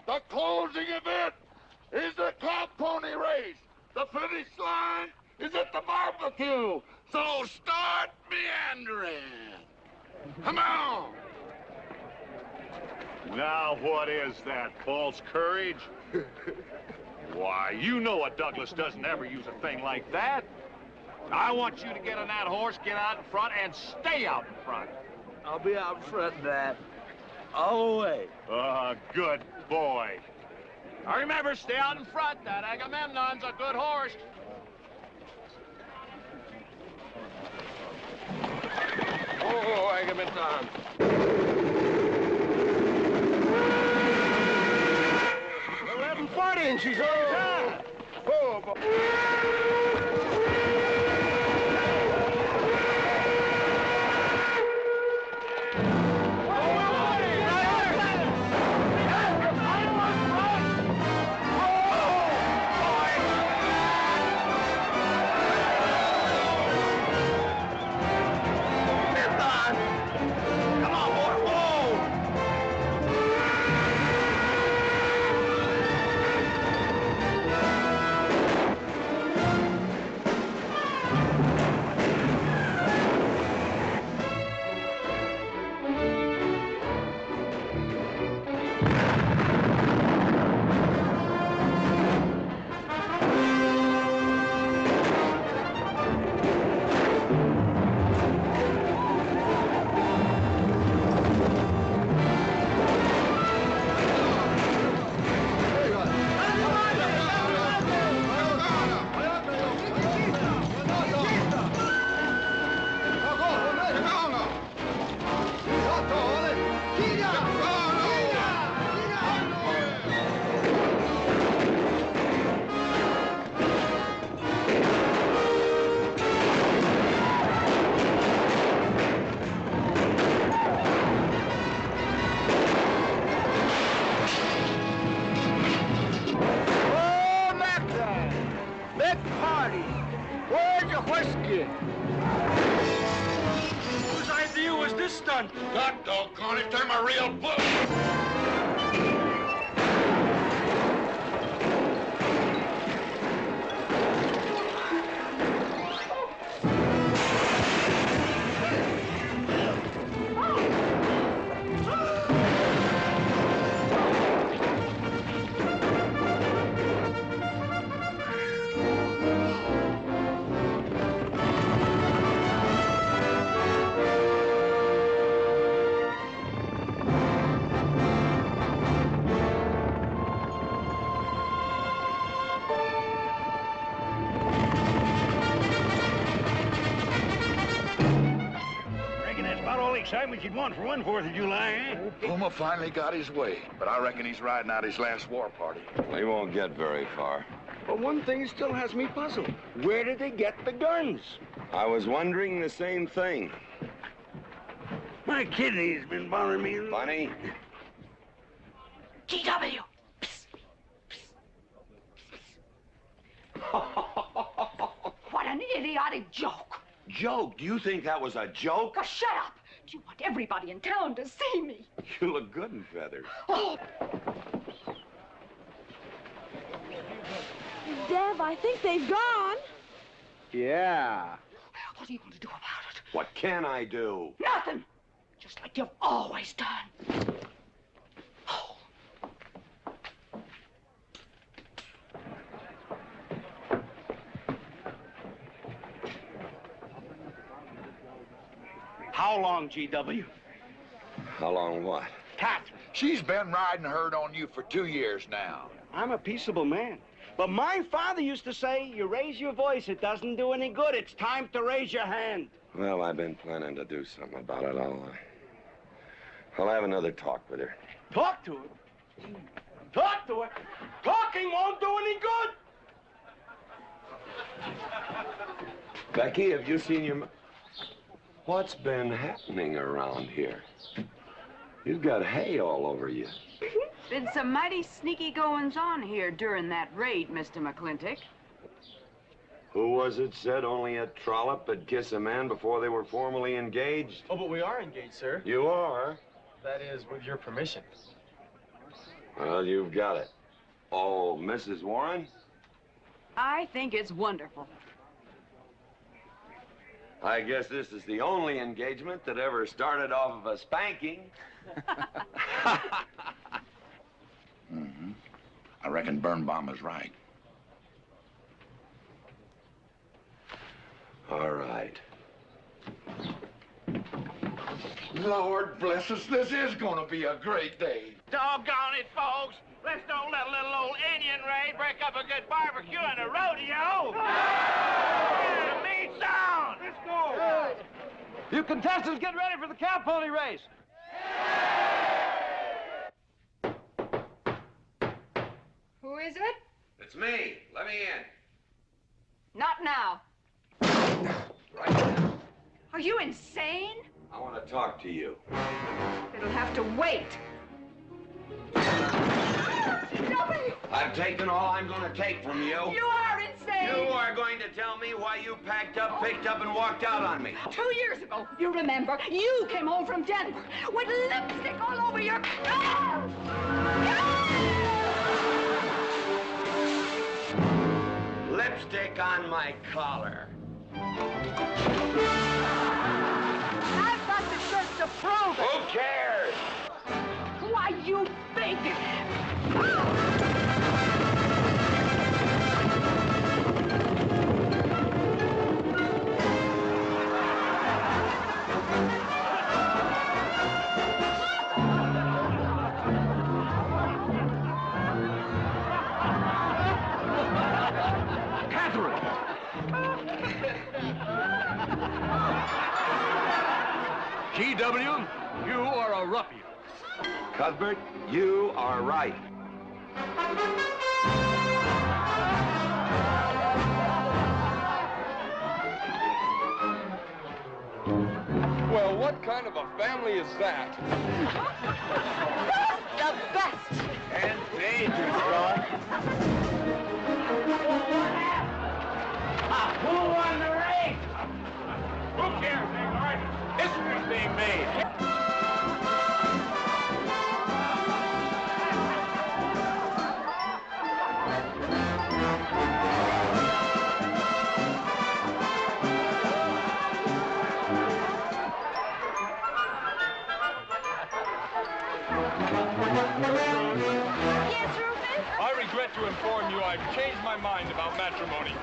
The closing event is the cow pony race. The finish line is at the barbecue. So start meandering. Come on. Now what is that, false courage? Why, you know a Douglas doesn't ever use a thing like that. I want you to get on that horse, get out in front, and stay out in front. I'll be out front, Dad. All the way. Good boy. Now remember, stay out in front. That Agamemnon's a good horse. Oh, Agamemnon. 1140 and she's on time. Oh, boy. Whose idea was this stunt? God doggone it, they're my real book. Excitement you'd want for one 4th of July, eh? Puma finally got his way, but I reckon he's riding out his last war party. He won't get very far. But one thing still has me puzzled. Where did they get the guns? I was wondering the same thing. My kidney's been bothering me. Funny? GW! What an idiotic joke. Joke? Do you think that was a joke? Oh, shut up! Do you want everybody in town to see me? You look good in feathers. Oh. Dev, I think they've gone. Yeah. What are you going to do about it? What can I do? Nothing. Just like you've always done. How long, GW? How long what? Katherine. She's been riding herd on you for 2 years now. I'm a peaceable man. But my father used to say, you raise your voice, it doesn't do any good. It's time to raise your hand. Well, I've been planning to do something about it. I'll have another talk with her. Talk to her? Talk to her? Talking won't do any good. Becky, have you seen your... What's been happening around here? You've got hay all over you. Been some mighty sneaky goings-on here during that raid, Mr. McLintock. Who was it said only a trollop could kiss a man before they were formally engaged? Oh, but we are engaged, sir. You are? That is, with your permission. Well, you've got it. Oh, Mrs. Warren? I think it's wonderful. I guess this is the only engagement that ever started off of a spanking. Mm-hmm. I reckon Birnbaum is right. All right. Lord bless us, this is gonna be a great day. Doggone it, folks. Let's don't let a little old Indian raid break up a good barbecue and a rodeo. Yeah, meat sound. Let's go. You contestants get ready for the cow pony race. Who is it? It's me. Let me in. Not now. Right now. Are you insane? I want to talk to you. It'll have to wait. I've taken all I'm going to take from you. You are insane. You are going to tell me why you packed up, picked up, and walked out on me. 2 years ago, you remember, you came home from Denver with lipstick all over your... Lipstick on my collar. I've got the shirt to prove it. Who cares? Why, you big... Katherine! G.W., you are a ruffian. Cuthbert, you are right. Well, what kind of a family is that? The best. And dangerous, son. Who won the race? Who cares, Bigard? History's being made. Yes, Reuben? I regret to inform you I've changed my mind about matrimony.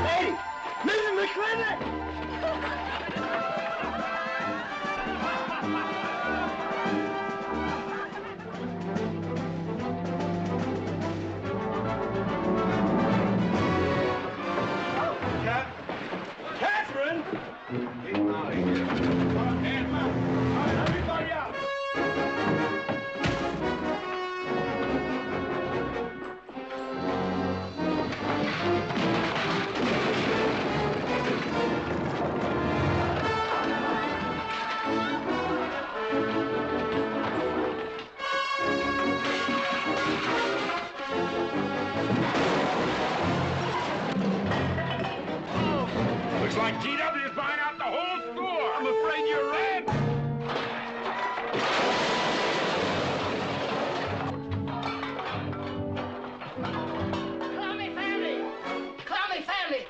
Hey, Mrs. McLintock! Katherine! Get him out of here. Everybody out! Looks like G.W.'s buying out the whole store. I'm afraid you're right. Call me family! Call me family!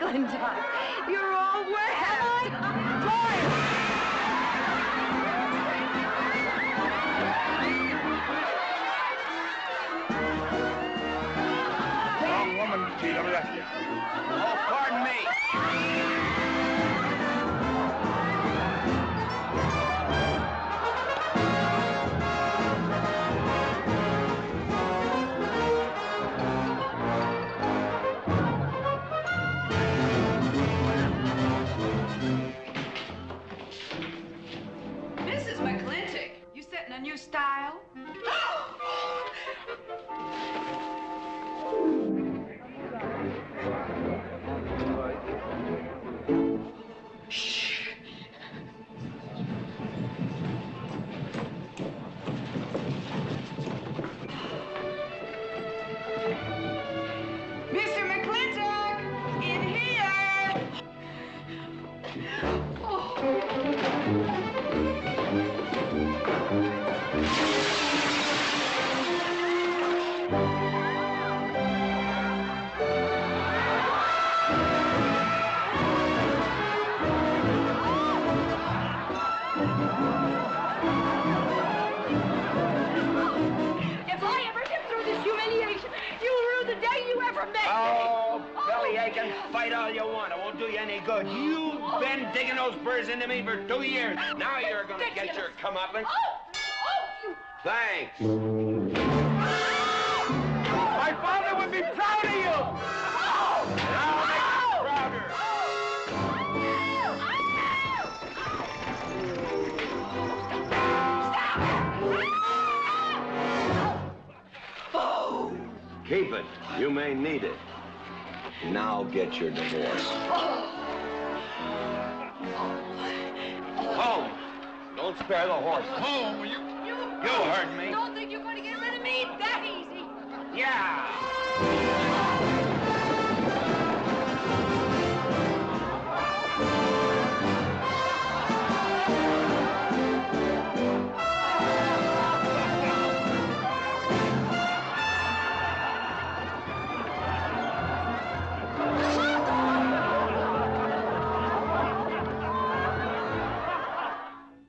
McLintock, you're all wet. Wrong woman, G.W. Oh, pardon me. Mrs. McLintock, you setting a new style? Mr. McLintock, in here! If I ever get through this humiliation, you'll rue the day you ever met me. Oh, belly aching, fight all you want. It won't do you any good. You've been digging those burrs into me for 2 years. Now you're gonna get your comeuppance. Thanks. My father would be proud of you! I'll make you prouder. Keep it. You may need it. Now get your divorce. Home. Don't spare the horse. Home, you heard me. Don't think you're going to get rid of me that easy. Yeah.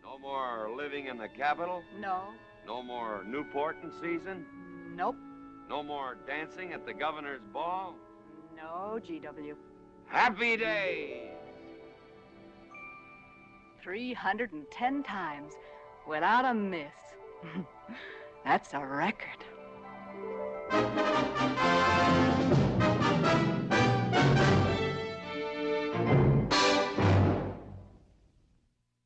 No more living in the capital? No. No more Newport in season? Nope. No more dancing at the governor's ball? No, GW. Happy days! 310 times without a miss. That's a record.